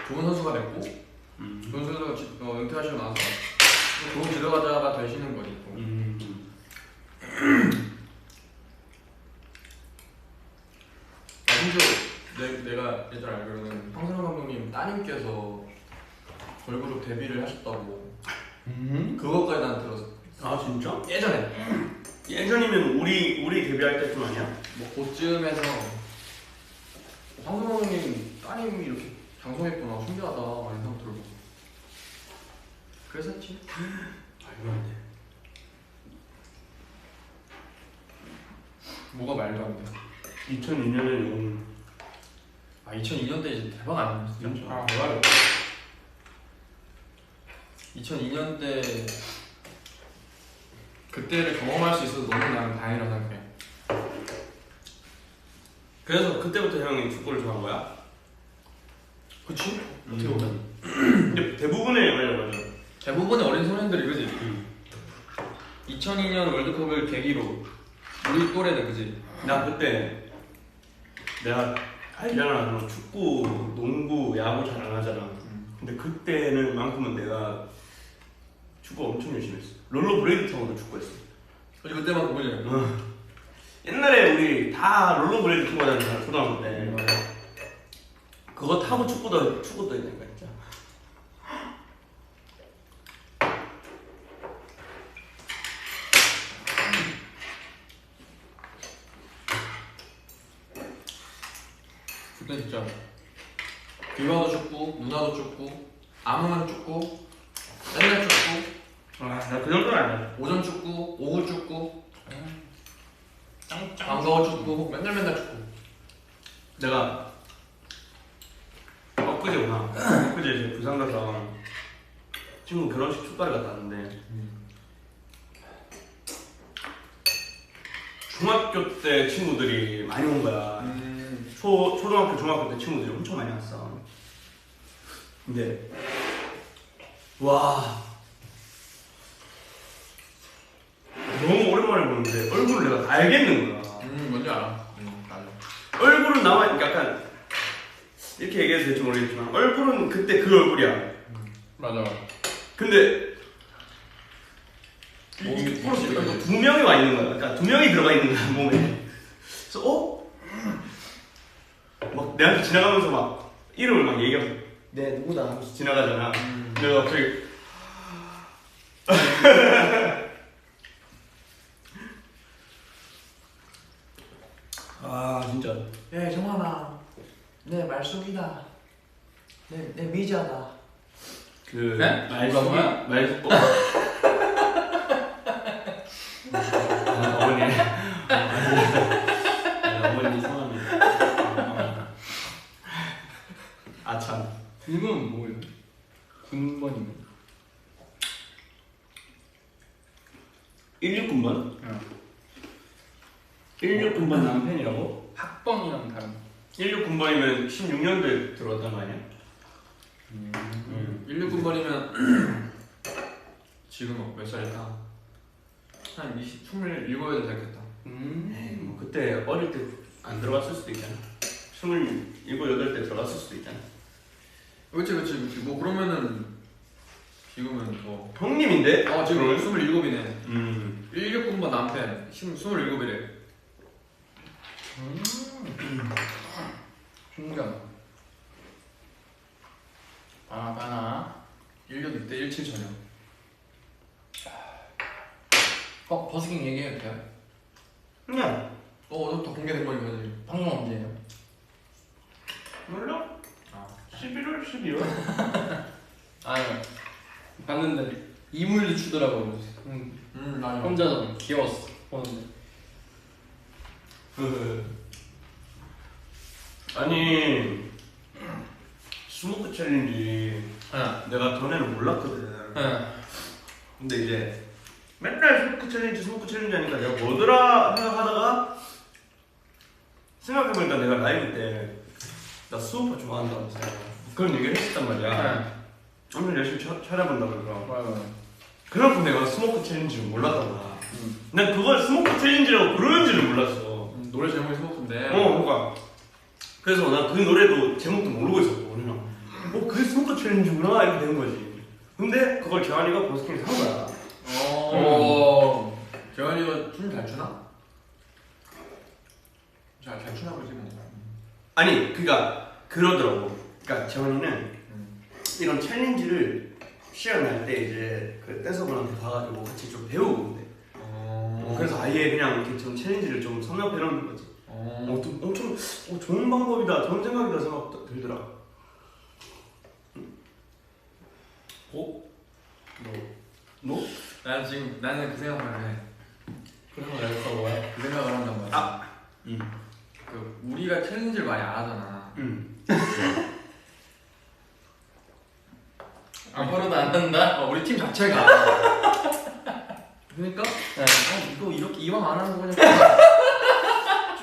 좋은 선수가 됐고 좋은 선수가 은퇴하시고 나서 좋은 지도자가 되시는 거지 또. 심지어 내가 예전에 알기로는 황선호 감독님 따님께서 걸그룹 데뷔를 하셨다고 그것까지 난 들었어. 아 진짜? 예전에 예전이면 우리 데뷔할 때쯤 아니야? 뭐 그쯤에서 황선호 감독님 따님이 이렇게 장성했구나 신기하다 이런 생각 들고 그랬었지. 말도 안 돼. 뭐가 말도 안 돼. 2002년에는 2002년 때 이제 대박 아니었어 진짜. 아, 대박이었다. 2002년 때 그때를 경험할 수 있어서 너무 나는 다행이라고 생각해. 그래서 그때부터 형이 축구를 좋아한 거야? 그치? 어떻게 보면 근데 대부분의 맞아. 대부분의 어린 소년들이 그지? 2002년 월드컵을 계기로 우리 또래들 그지? 나 그때 내가 알잖아 너 축구, 농구, 야구 잘 안 하잖아. 근데 그때는 만큼은 내가 축구 엄청 열심히 했어. 롤러브레이드 타고도 축구했어. 그치 그때만 보면 옛날에 우리 다 롤러브레이드 타고 다녔잖아 초등학교 때. 그거 타고 축구도 했다니까 진짜. 그때 진짜 비바도 축구, 누나도 축구, 아무나 축구 맨날 축구, 나 그 정도는 아니야. 오전 축구, 오후 축구, 짱짱. 방과후 축구, 맨날 축구. 내가 엊그제 이제 부산 가서 친구 결혼식 축가를 갔다 왔는데 중학교 때 친구들이 많이 온 거야. 초등학교, 중학교 때 친구들이 엄청 많이 왔어. 근데 와 너무 오랜만에 보는데 얼굴을 내가 다 알겠는 거야. 뭔지 알아. 맞아. 얼굴은 나만 약간 이렇게 얘기해도 될지 모르겠지만 얼굴은 그때 그 얼굴이야. 맞아. 근데 몸이 프로 두 명이 와 있는 거야. 그러니까 두 명이 들어가 있는 거야 몸에. 그래서 막 내한테 지나가면서 막 이름을 막 얘기하고 네 누구다 하면서 지나가잖아. 내가 갑자기 아 진짜 예, 정환아. 내 말숙이다. 내 미자다. 그 네? 말숙이 뭐라고요? 말숙 어머니 어머니 성함이 아참 이건 뭐예요? 군번이네. 16군번? 응. 16군번 남편이라고? 학번이랑 다른. 16군번이면 16년도에 들어왔단 거 아니야? 16군번이면 지금 몇 살일까? 한 27도 됐겠다. 에이, 뭐 그때 어릴 때 안 들어갔을 수도 있잖아. 27, 8때 들어갔을 수도 있잖아. 그치. 뭐 그러면은 지금은 더. 형님인데? 지금 그러면? 27이네. 16군번 남편 27이래. 신기하다. 바나. 1년 이때 17 전혀. 버스킹 얘기해도 돼요? 그냥 어제부터 공개된 거니까. 방금 언제예요? 몰라? 아. 11월? 12월? 아니 봤는데 이물도 추더라고요. 맞아. 혼자서 귀여웠어 보는데. 아니 스모크 챌린지 응. 내가 전에는 몰랐거든. 응. 근데 이제 맨날 스모크 챌린지 하니까 내가 뭐더라 생각하다가 생각해보니까 내가 라이브 때 나 수오빠 좋아한다면서 그런 얘기를 했었단 말이야. 오늘 열심히 찾아본다고 그러더라. 맞아. 그래갖고 내가 스모크 챌린지를 몰랐던 거야. 난 그걸 스모크 챌린지라고 부르는지를 몰랐어. 노래 제목이 스모크인데. 그러니까 그래서 난 그 노래도 제목도 모르고 있었고 그냥 그게 스모크 챌린지구나 이렇게 된 거지. 근데 그걸 재환이가 버스킹에서 한 거야. 재환이가 춤 잘 추나? 잘 추나 그러지 뭐. 아니 그러더라고. 그러니까 재환이는 이런 챌린지를 시연할 때 이제 그 댄서분한테 가가지고 같이 좀 배우고 온대. 그래서 아예 그냥 이렇게 좀 챌린지를 좀 섭렵해 놓는 거지. 엄청 좋은 방법이다, 좋은 생각이다 생각 들더라. 너? 나는 그 생각을 해. 그런 걸 알았어 뭐야? 그 생각을 한단 말이야. 아. 그 우리가 챌린지를 많이 안 하잖아. 앞으로도 안 한다? 우리 팀 자체가. 그러니까 이거 이렇게 이왕 안 하는 거 그냥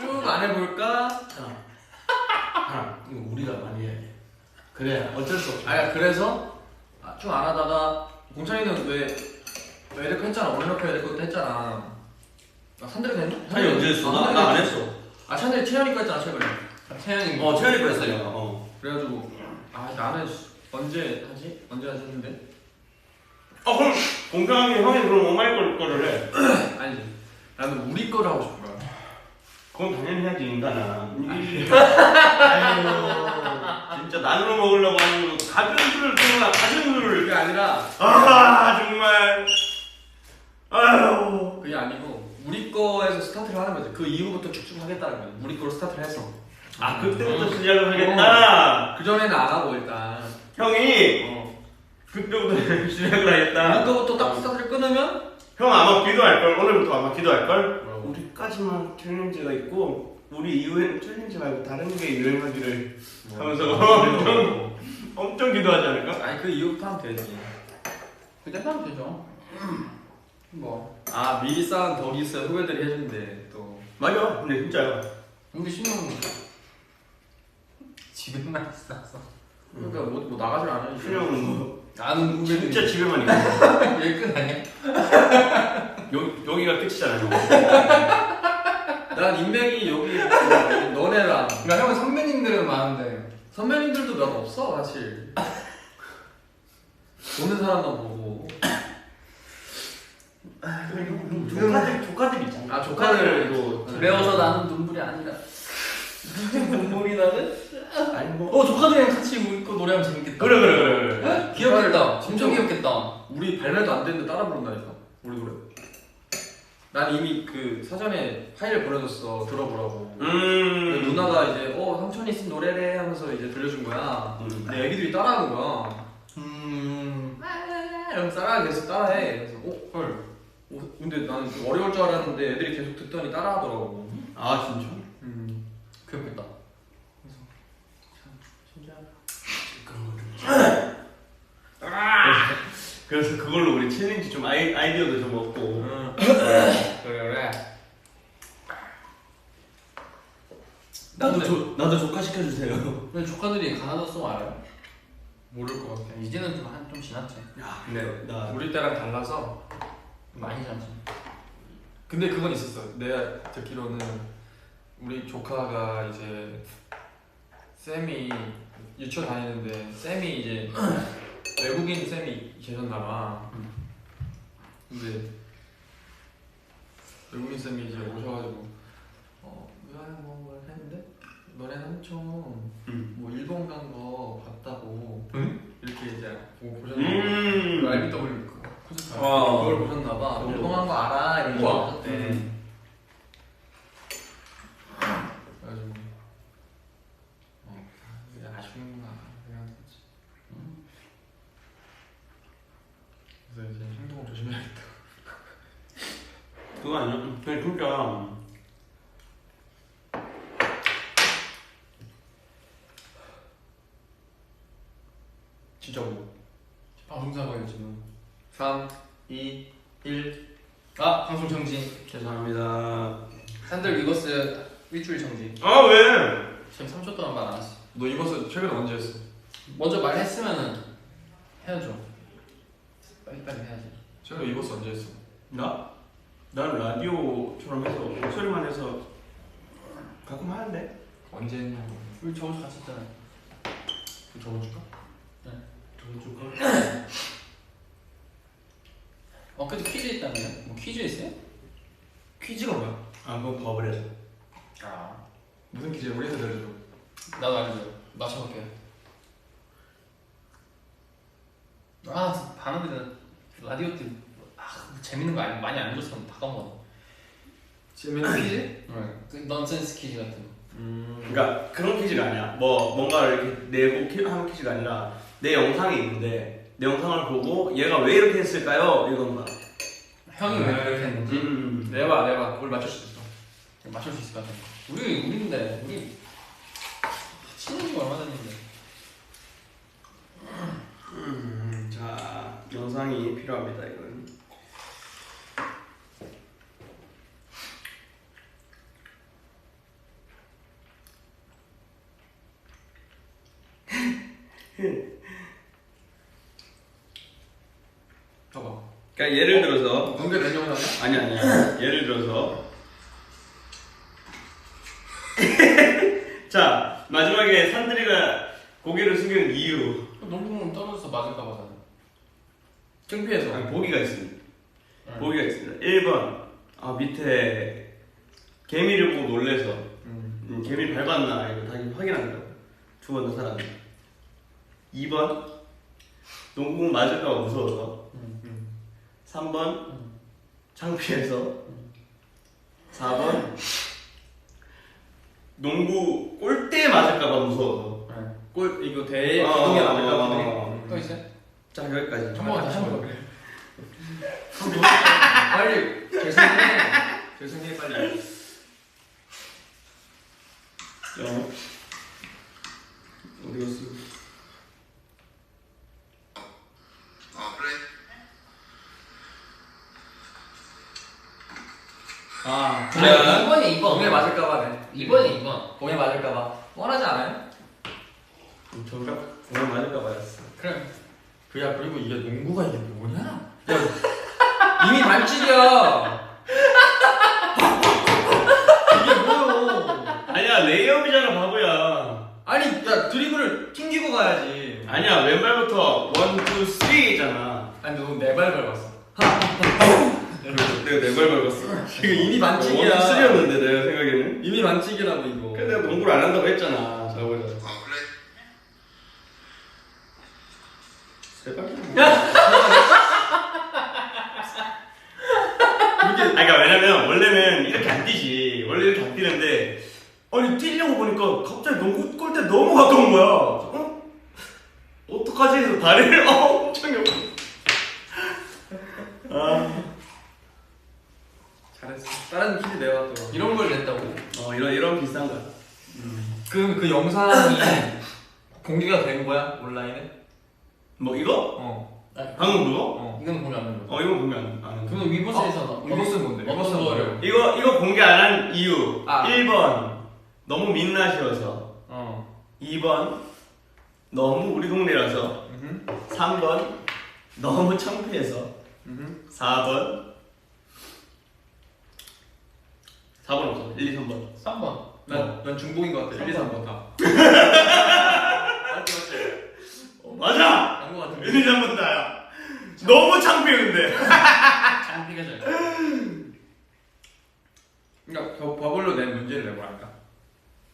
쭉 안 해볼까? 이거 우리가 많이 해. 그래, 어쩔 수 없어. 그래서 쭉 안 하다가 공찬이는 왜 에드커 했잖아. 원래놓고 에드커 했잖아. 산들이 됐나? 찬이 언제 했어? 나 안 했어. 찬들이 채연이 거 했잖아 최근에. 태양이 채연이 거 했어 내가. 그래가지고 나는 언제 하지 했는데. 그럼 공평하게 형이 그럼 오마이걸 거를 해. 아니지. 나는 우리 거를 하고 싶은 거야. 그건 당연히 해야지 인간아. 아유 진짜 나누러 먹으려고 하는 거 가진 술을 주나 가진 술을. 그게 아니라. 정말. 아유. 그게 아니고 우리 거에서 스타트를 하는 거지. 그 이후부터 쭉쭉 하겠다는 거야. 우리 거로 스타트를 해서. 그때부터 시작을 하겠다. 그 전에는 안 하고 일단. 형이 그때부터 시작을 하겠다. 아까부터 딱 스타트를 끊으면 형 아마 기도할걸. 오늘부터 아마 기도할걸. 뭐라고? 우리까지만 챌린지가 있고 우리 이후에는 챌린지 말고 다른 게 유행하기를 하면서 엄청 기도하지 않을까? 아니 그 이후부터 하면 되지. 그때 하면 되죠. 뭐 아 미리 쌓은 덕이 있어야 후배들이 해준대 또. 맞아. 근데 진짜야. 우리 신용 집에만 있어서 그러니까 뭐 나가질 않아요. 신영은 뭐 아는 후배들이 진짜 집에만 있고 여기 끝 아니야? 여기가 끝이잖아요. 난 인맥이 여기 너네랑 그러니까 형은 선배님들은 많은데 선배님들도 몇 없어 사실. 보는 사람만 보고. 조카들 있잖아. 아 조카들도 매워서 나는 눈물이 아니라 눈물이 나는? 아니 뭐 조카들이랑 같이 웃고 노래하면 재밌겠다. 그래. 귀엽겠다. 진짜 엄청 귀엽겠다. 우리 발매도 안 됐는데 따라 부른다니까 우리 노래. 난 이미 그 사전에 파일 보내줬어 들어보라고. 근데 누나가 이제 삼촌이 쓴 노래래 하면서 이제 들려준 거야. 근데 애기들이 따라하는 거야. 이러면서 계속 따라해. 그래서 헐. 근데 나는 어려울 줄 알았는데 애들이 계속 듣더니 따라하더라고. 아 진짜? 귀엽겠다. 그래서 그걸로 우리 챌린지 좀 아이디어도 좀 얻고. 그래. 나도 조카 시켜주세요. 근데 조카들이 가나다 송 알아요? 모를 것 같아. 이제는 좀 지났지. 야 근데 나 우리 때랑 달라서. 많이 지났지. 근데 그건 있었어. 내가 듣기로는 우리 조카가 이제 쌤이 유치원 다니는데 쌤이 이제 외국인 쌤이 계셨나 봐. 근데 외국인 쌤이 이제 오셔가지고 뭐 했는데 너네 삼촌 뭐 일본 간 거 봤다고 이렇게 이제 보셨나 봐. 그 RBW 그거 콘서트. 그걸 보셨나 봐. 어. 일본 간 거 알아 이런 거 우와. 하셨대. 그래가지고 이게 아쉬운가 이런 거지. 그래서 이제 행동을 조심해야겠다. 그거 아니야? 그냥 진짜 진짜 뭐 방송사고예요 지금. 3, 2, 1 방송 정지. 죄송합니다. 샌들 위버스 일주일 정지. 아 왜? 지금 3초 동안 말 안 했어. 너 이버스 최근에 언제 했어? 먼저 말했으면은 해야죠. 빨리빨리 해야지. 최근에 이버스 언제 했어? 나? 난 라디오처럼 해서 목소리만 해서 가끔 하는데. 언제 했냐고. 우리 저번 주 같이 했잖아요. 저번 주가? 저번 주 거? 그래도 퀴즈 있다며요? 뭐 퀴즈 있어요? 퀴즈가 뭐야? 아 그건 버블에서. 무슨 퀴즈야? 우리한테 들려줘. 나도 알려줘요. 맞춰볼게요. 반응들은 라디오 때 재밌는 거 많이 안 줬으면 다 까먹어. 재밌는 퀴즈? 네. 그 넌센스 퀴즈 같은 거. 그러니까 그런 퀴즈가 아니야. 뭐 뭔가를 이렇게 내고 하는 퀴즈가 아니라 내 영상이 있는데 내 영상을 보고 얘가 왜 이렇게 했을까요? 이건 거야. 형이 왜 그렇게 했는지 내봐. 우리 맞출 수 있어. 맞출 수 있을 것 같아. 우리인데 우리 친한 지가 얼마 됐는데. 자 영상이 필요합니다. 이건. 봐봐. 그러니까 예를 들어서 연결된 영상이야? 아니야. 예를 들어서 자 마지막에 산들이가 고개를 숙이는 이유. 농구공 떨어져서 맞을까 봐잖아. 창피해서. 아니, 보기가 있습니다. 보기가 있습니다. 1번 밑에 개미를 보고 놀래서 개미 밟았나 이거 다시 확인한다. 죽었는 사람이. 2번 농구공 맞을까 봐 무서워서. 3번 창피해서. 4번 농구 골대에 맞을까 봐 무서워서. 골 이거 대에 기둥에 맞을까 봐. 또 있어요? 자 여기까지. 한 번만 다시 한번 빨리 재생해. 재생해 빨리. 어디 갔어? 그래. 아 그래 2번이 2번. 공에 맞을까봐 네. 2번이 2번. 공에 맞을까봐. 뻔하지 않아요? 정답? 오늘 맞을까 봐였어. 그래. 그야 그리고 이게 농구가 이게 뭐냐? 야 이미 반칙이야. 이게 뭐요? 아니야 레이업이잖아 바보야. 아니 야 드리블을 튕기고 가야지. 아니야 왼발부터 1, 2, 3잖아. 아니 너네발 밟았어. 내가 네 발 밟았어. 이거 이미 1, 반칙이야. 2, 3였는데 내가 생각에는. 이미 반칙이라고 이거. 근데 내가 농구를 안 한다고 했잖아. 자 보자. 그래. 세 발. 그러니까 왜냐면 원래는 이렇게 안 뛰지. 원래 이렇게 안 뛰는데 아니 뛰려고 보니까 갑자기 농구 골대 너무 가까운 거야. 어? 어떡하지 해서 다리를 엄청 옆. 아. 잘했어. 다른 퀴즈 내가 또. 이런 걸 냈다고? 이런 비싼 거야. 그 영상이 공개가 된 거야 온라인에? 뭐 이거? 어. 방금 그거? 어. 이건 공개 안 된 거. 이거 보면 안 해. 그건 위버스에서 나. 위버스는 뭔데? 어떤 위버스는 거를? 뭐예요? 이거 공개 안 한 이유. 아. 1번 너무 민낯이어서. 어. 2번 너무 우리 동네라서. 3번 너무 창피해서. 4번 4번 없어. 1, 2, 3번. 3번. 난 중복인 것 같아. 1, 2, 3번 다. 맞아! 안거 같은데. 1, 2, 3번 다야. 너무 창피해 근데. 장비가 잘. 그러니까 버블로 낸 문제를 내보랄까?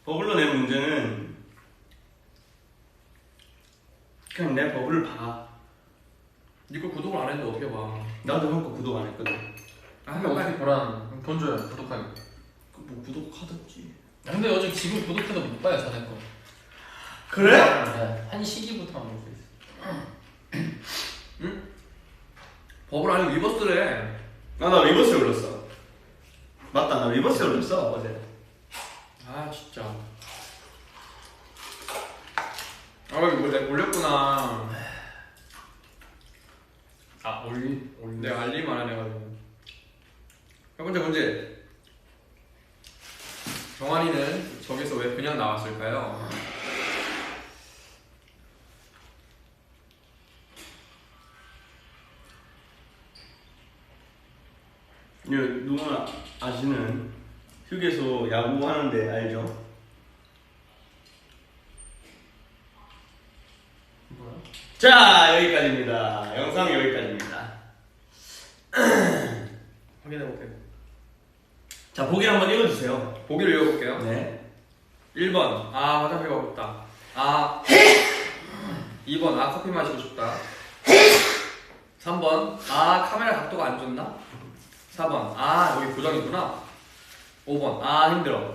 버블로 낸 문제는 그냥 내 버블을 봐. 니거 구독을 안 했는데 어떻게 봐? 나도 형 거 구독 안 했거든. 아, 근데 어떻게 보란? 돈 줘요. 구독하기. 뭐 구독하던지. 야, 근데 어제 지금 구독해도 못 봐요 자네 거. 그래? 네, 한 시기부터 안 볼 수 있어. 버블 아니고 리버스래. 나 리버스에 올렸어. 맞다 나 리버스에 올렸어 어제. 아 진짜. 아 이거 내가 올렸구나. 아 내가 알림 안 해가지고. 첫 번째 문제. 정환이는 저기서 왜 그냥 나왔을까요? 누나 아시는 휴게소 야구 하는데 알죠? 뭐야? 자 여기까지입니다. 영상 여기까지입니다. 확인해볼게요. 자 보기를 한번 읽어주세요. 보기를 읽어볼게요. 네. 1번 아 화장실 가고 싶다. 아 2번 아 커피 마시고 싶다. 3번 아 카메라 각도가 안 좋나? 4번 아 여기 고정이구나. 5번 아 힘들어.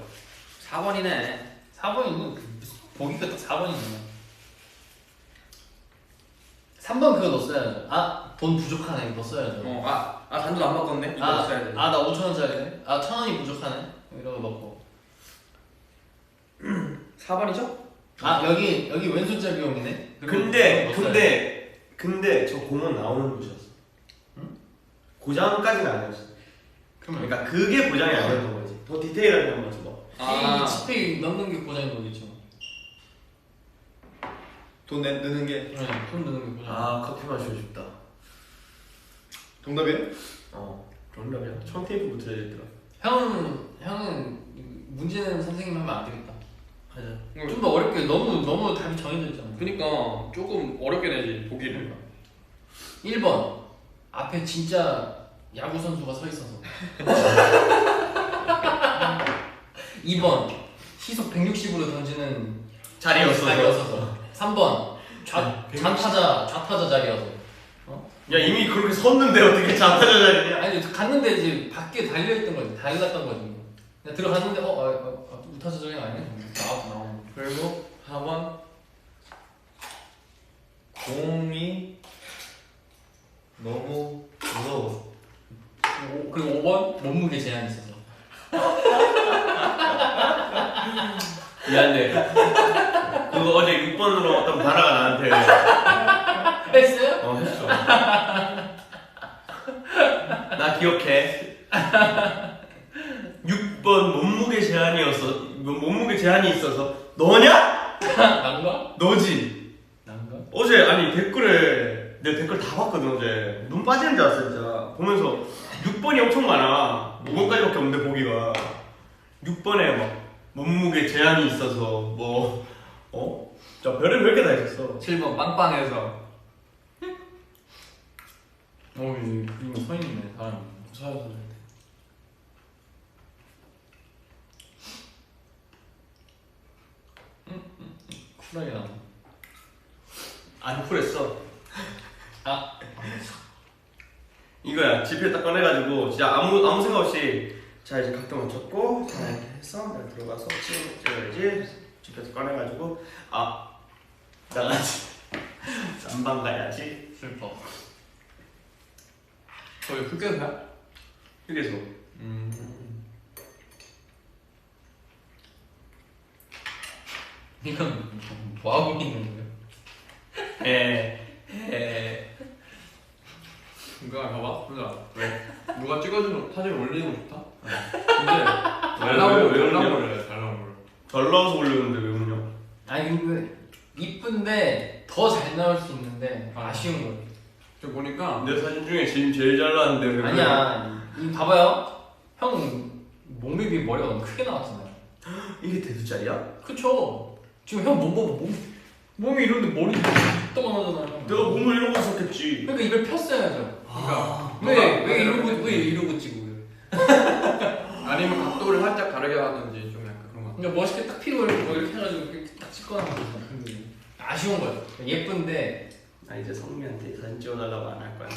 4번이네. 4번이 보기가 딱 4번이네. 3번 그거 넣었어야죠. 아 돈 부족하네 이거 넣었어야죠. 아 단돈 안 바꿨네. 이거 써야 돼. 나 5,000원짜리네. 아 1,000원이 부족하네. 이런 거 넣고. 4번이죠? 아 여기 왼손잡이 형이네. 근데 저 공은 나오는 곳이었어. 응? 고장까지는 아니었어. 그러니까 그게 고장이 아니었던 거지. 더 디테일하게 한번 줘봐. 치페이 넣는 게 고장인 거겠죠. 돈 넣는 게 네, 돈 넣는 게 고장. 아 커피 마시고 싶다. 정답이에요? 정답이야. 천 테이프 붙여야 되더라. 형은 문제는 선생님 하면 안 되겠다. 맞아. 좀 더 어렵게 너무 답이 정해져 있잖아. 그니까 조금 어렵게 내지 보기를. 1번 앞에 진짜 야구 선수가 서 있어서. 2번 시속 160으로 던지는 자리였어서. 3번 좌타자 자리여서. 야 이미 그렇게 섰는데 어떻게 좌타자 자리냐? 아니 갔는데 이제 밖에 달려있던 거지. 달렸던 거지. 그냥 들어갔는데 우타자 자리가 아니네. 나와. 그리고 4번 공이 너무 무서워. 그리고 5번 몸무게 제한이 있어서. 미안해. 그거 어제 6번으로 어떤 바라가 나한테 했어요? 했어. 나 기억해. 6번 몸무게 제한이 있어서 너냐? 난가? 너지. 난가? 어제 아니 댓글에 내가 댓글 다 봤거든. 어제 눈 빠지는 줄 알았어 진짜. 보면서 6번이 엄청 많아. 5번까지밖에 없는데 보기가 6번에 막 몸무게 제한이 있어서 뭐 자 별의별 게 다 있었어. 7번 빵빵해서. 이거 서 있네 사람. 서서. 쿨하게 나와. 안 쿨했어. 아. 이거야. 지폐 딱 꺼내가지고 진짜 아무 생각 없이 자 이제 각도 맞췄고 자 이렇게 해서 내가 들어가서 찍어야지. 지폐 꺼내가지고 나가지. 쌈방 가야지. 슬퍼. 거기 휴게소야? 휴게소. 이건 뭐하고 있는 거예요? 누가 봐봐. 왜? 누가 찍어주는 사진 올리는 거 좋다. 근데 잘 나오면 왜 올려? 잘 나오면. 잘 나와서 올렸는데 왜 웃냐? 아니 근데 이쁜데 더 잘 나올 수 있는데 아쉬운 거예요. 저 보니까 내 사진 중에 지금 제일 잘 나왔는데 왜 그래? 아니야. 이 봐봐요. 형 몸에 비해 머리가 너무 크게 나왔잖아요. 이게 대두짜리야? 그쵸? 지금 형 몸이 이런데 머리 똥하잖아요. 내가 몸을 이러고 있었겠지. 그러니까 입을 폈어야죠. 그러니까 왜 이러고 찍고 아니면 각도를 살짝 다르게 하든지 좀 약간 그런 거. 그러니까 멋있게 딱 피고 이렇게 해가지고 이렇게 딱 찍거나 근데 아쉬운 거죠. 예쁜데 나 이제 성민한테 사진 찍어달라고 안 할 거야.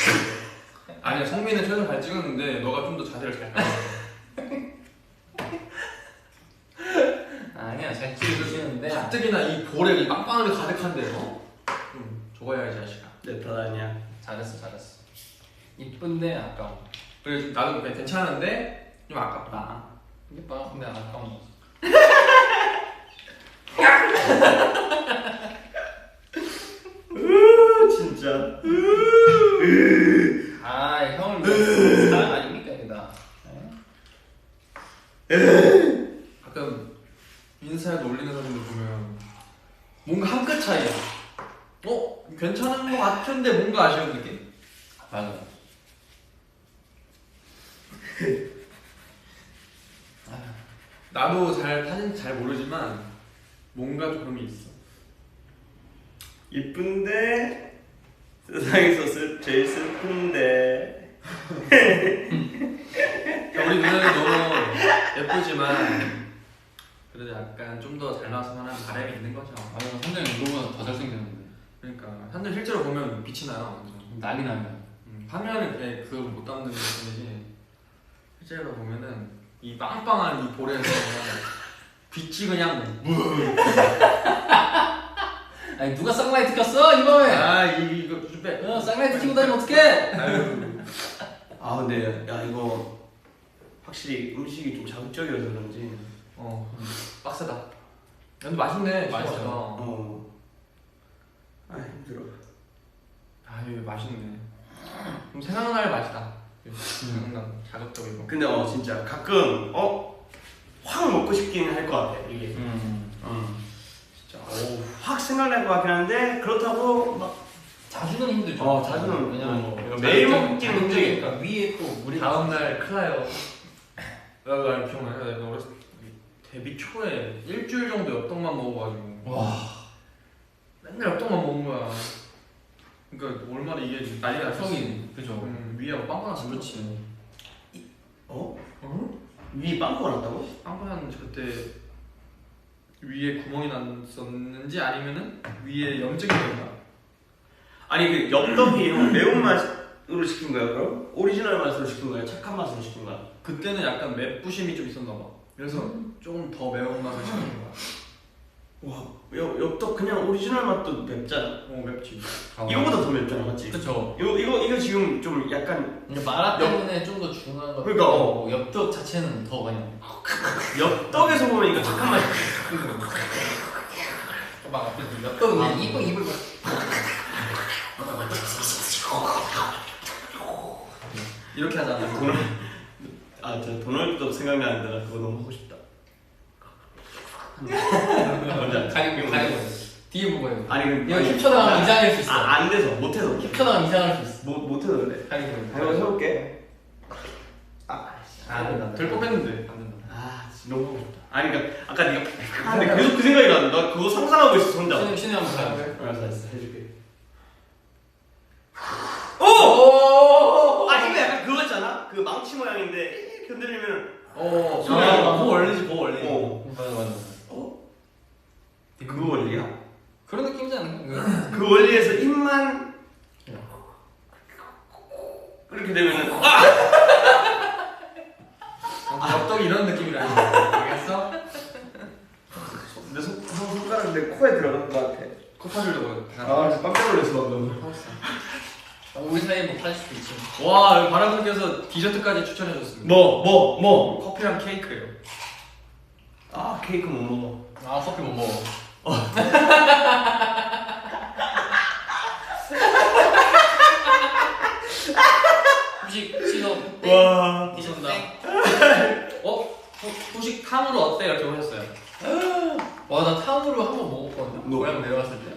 아니야, 성민은 최선 잘 찍었는데 너가 좀 더 자세를 잘 잡았어. 아니야 잘 찍어주시는데 가뜩이나 이 볼에 이 빵빵하게 가득한데 좀 줘봐야 이 자식아. 내 탓 아니야. 잘했어. 이쁜데 아까워. 그래 나도 그냥 괜찮은데 좀 아깝다. 예뻐. 근데 아까워. 진짜. 아 형을 위해서 사랑 아닙니까 이다. 가끔 인스타에도 올리는 사진들 보면 뭔가 한 끗 차이야. 괜찮은 거 같은데 뭔가 아쉬운 느낌? 맞아. 나도 사진 잘 모르지만 뭔가 좀 그런 게 있어. 이쁜데 세상에서 제일 슬픈데. 우리 누나는 너무 예쁘지만 그래도 약간 좀 더 잘 나왔으면 하는 바람이 있는 거죠. 아니 선생님 이거보다 더 잘생겼는데. 그러니까 사실 실제로 보면 빛이 나요. 난리 나면. 화면은 그냥 그걸 못 담는 것뿐이지 실제로 보면은 이 빵빵한 이 볼에서 빛이 그냥 아니 누가 쌍라이트 켰어 이번에? 이거 좀 빼. 쌍라이트 켜고 다니면 어떡해? 아유. 근데 야 이거 확실히 음식이 좀 자극적이어서 그런지. 빡세다. 근데 맛있네. 맛있어. 힘들어. 아유 맛있네. 좀 생각날 맛이다. 자극적이고. 근데 진짜 가끔 확 먹고 싶긴 할 것 같아 이게. 진짜. 확 생각날 것 같긴 한데 그렇다고 막 자주는 힘들죠. 자주는 왜냐면 매일 먹기는 힘들게. 그러니까 위에 또 물이 다음 날 큰일 나요. 나 기억나요? 내가 어렸을 때 데뷔 초에 일주일 정도 엽떡만 먹어가지고 와. 맨날 엽떡만 먹은 거야. 그러니까 얼마나 이게 난리 났어. 형이 그죠. 위에 빵빵했어. 그렇지. 위 빵꾸가 났다고? 빵빵한 그때 위에 구멍이 났었는지 아니면은 위에 염증이 있었나? 아니 그 엽떡이 형 매운맛으로 시킨 거야 그럼? 오리지널 맛으로 시킨 거야? 착한 맛으로 시킨 거야? 그때는 약간 맵부심이 좀 있었나 봐. 그래서 조금 더 매운 맛을 시킨 거야. 와, 엽떡 그냥 오리지널 맛도 맵잖아. 맵지. 이거보다 더 맵잖아, 맞지? 그쵸. 이거 지금 좀 약간 근데 마라 때문에 좀 더 중요한 거. 그러니까, 엽떡 자체는 더 그냥 엽떡에서 보면 이거 잠깐만. 막 엽떡은 그냥 입을 이렇게 하잖아. 저 도널드 생각나는데 나 그거 너무 하고 싶다. 뭔지 가리고 뒤에 보고 해요. 아니 이거 캡처당하면 이상할 수 있어. 안 돼서 못해서 캡처당하면 이상할 수 있어. 못해서 그래. 가리고 한번 해볼게. 안 된다. 될 뻔했는데 안 된다. 진짜 너무 하고 싶다. 아니 그러니까 아까 네가 근데 계속 그 생각이 나. 나 그거 상상하고 있어 혼자. 신이 한번 가요. 알았어 해줄게. 오! 이거 약간 그거잖아. 그 망치 모양인데 이렇게 흔들리면 보 얼리지. 맞아. 그 원리야. 그런 느낌이지 않나? 그 원리에서 입만 이렇게 되면은 엽떡이 이런 느낌이라니. 알겠어? 내 손가락 내 코에 들어갈 것 같아. 코 파주려고. 진짜 깜짝 놀랐어 방금. 우리 사이에 뭐 팔 수도 있지. 와, 바람님께서 디저트까지 추천해줬습니다. 뭐? 커피랑 케이크예요. 케이크 못 먹어. 커피 못 먹어. 후식 시험 땡. 와. 디저트 땡. 후식 탕으로 어때? 이렇게 오셨어요. 와, 나 탕후루 한 번 먹었거든. 너. 고향 내려갔을 때.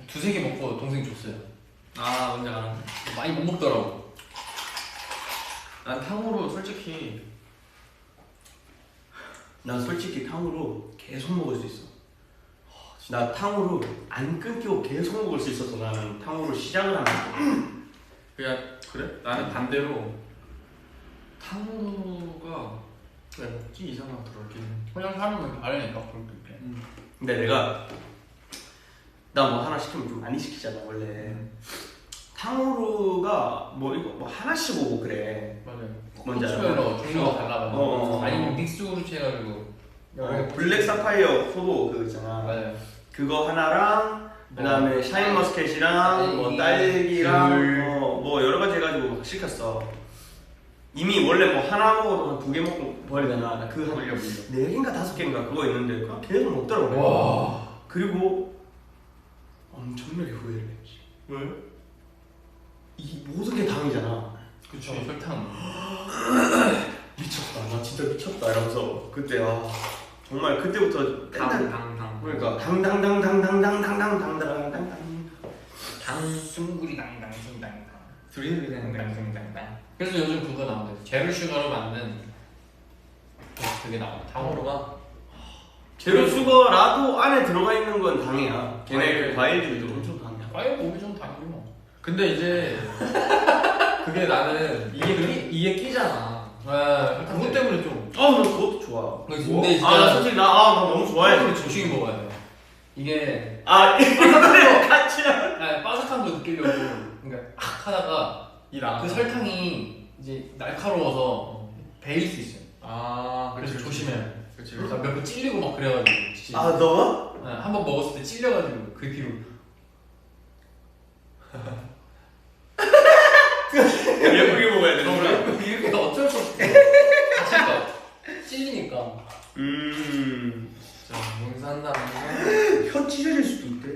두세 개 먹고 동생이 줬어요. 뭔지 알아. 많이 못 먹더라고. 난 탕후루 솔직히 난 솔직히 탕후루 계속 먹을 수 있어. 나 탕후루 안 끊기고 계속 먹을 수 있어서 나는 탕후루 시작을 하면 그냥 그래? 나는 반대로 탕후루가 왜 먹기 이상하더라고. 그냥 사람은 다르니까 그렇게. 근데 내가 나 뭐 하나 시키면 좀 많이 시키잖아 원래. 탕후루가 뭐 이거 뭐 하나씩 오고 그래. 맞아요. 뭔지 알아? 코치별로 종류가 달라가지고. 어. 아니면 믹스우르치 해가지고. 블랙 사파이어 포도 그거 있잖아. 맞아요. 그거 하나랑 그다음에 샤인머스켓이랑 뭐 딸기랑 뭐 여러 가지 해가지고 막 시켰어. 이미 원래 뭐 하나 먹어도 한 2개 먹고 버려야 되나? 나 그거 한 4개인가 5개인가 그거 있는데 그냥 계속 먹더라고. 와. 그리고 엄청나게 후회를 했지. 왜? 이 모든 게 당이잖아. 그쵸. 설탕. 미쳤다. 나 진짜 미쳤다. 이러면서 그때 정말 그때부터 맨날 당. 그러니까 당당당당당당당당당당당 당숭구리 당당숭당당. 당당. 그래서 요즘 그거 나온대. 제로 슈가로 만든 그게 나와. 탕후루가. 제로 슈거라도 안에 들어가 있는 건 당이야. 걔네 그 과일들도 엄청 당이야. 과일 몸이 좀 당이지 뭐. 근데 이제 그게 나는 이게 끼잖아. 그것 때문에 좀. 나 그것도 좋아. 근데 진짜 나 솔직히 나 너무 좋아해. 근데 조식이 먹어야 돼. 이게 이거 같이 바삭한 거 느끼려고 그러니까 탁 하다가 그 설탕이 이제 날카로워서 베일 수 있어요. 그래서 조심해요. 그렇지. 몇 번 찔리고 막 그래가지고. 너가? 한 번 먹었을 때 찔려가지고 그 뒤로. 예쁘게 먹어야 되는 거야? 이렇게 어쩔 수 없어. 다칠까 찔리니까. 자, 몽산다. 혀 찢어질 수도 있대.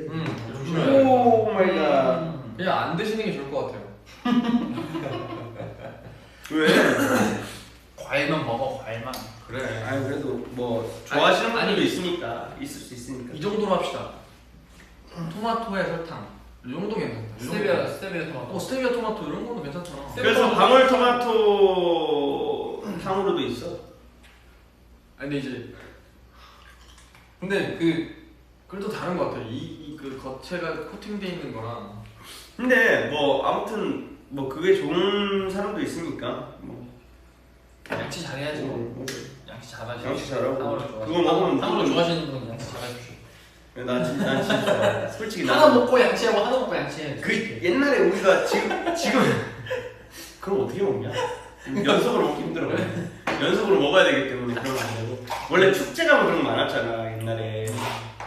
조심해요. 오 마이 갓. 그냥 안 드시는 게 좋을 것 같아요. 왜? 과일만 먹어, 과일만. 그래. 아니 그래도 뭐 좋아하시는 아니, 분들도 있으니까 있을 수 있으니까. 이 정도로 합시다. 토마토에 설탕. 이 정도 괜찮다. 스테비아 토마토. 스테비아 토마토 이런 거는 괜찮잖아. 그래서 방울토마토 탕후루도 있어. 아니 근데 이제 근데 그래도 다른 것 같아. 그 겉에가 코팅돼 있는 거랑. 근데 뭐 아무튼 뭐 그게 좋은 사람도 있으니까 뭐. 양치 잘해야지 뭐. 양치 잘하시고. 양치 잘하고. 탕후루 그거 먹으면 탕후루 무조건- 좋아하시는 분 양치 잘해주시고. 난 진짜 좋아. 솔직히 하나 먹고 양치하고 하나 먹고 양치해. 그 옛날에 우리가 지금 그럼 어떻게 먹냐? 연속으로 먹기 힘들어. 연속으로 먹어야 되기 때문에 그런 거 안 되고. 원래 축제 가면 그런 거 많았잖아 옛날에.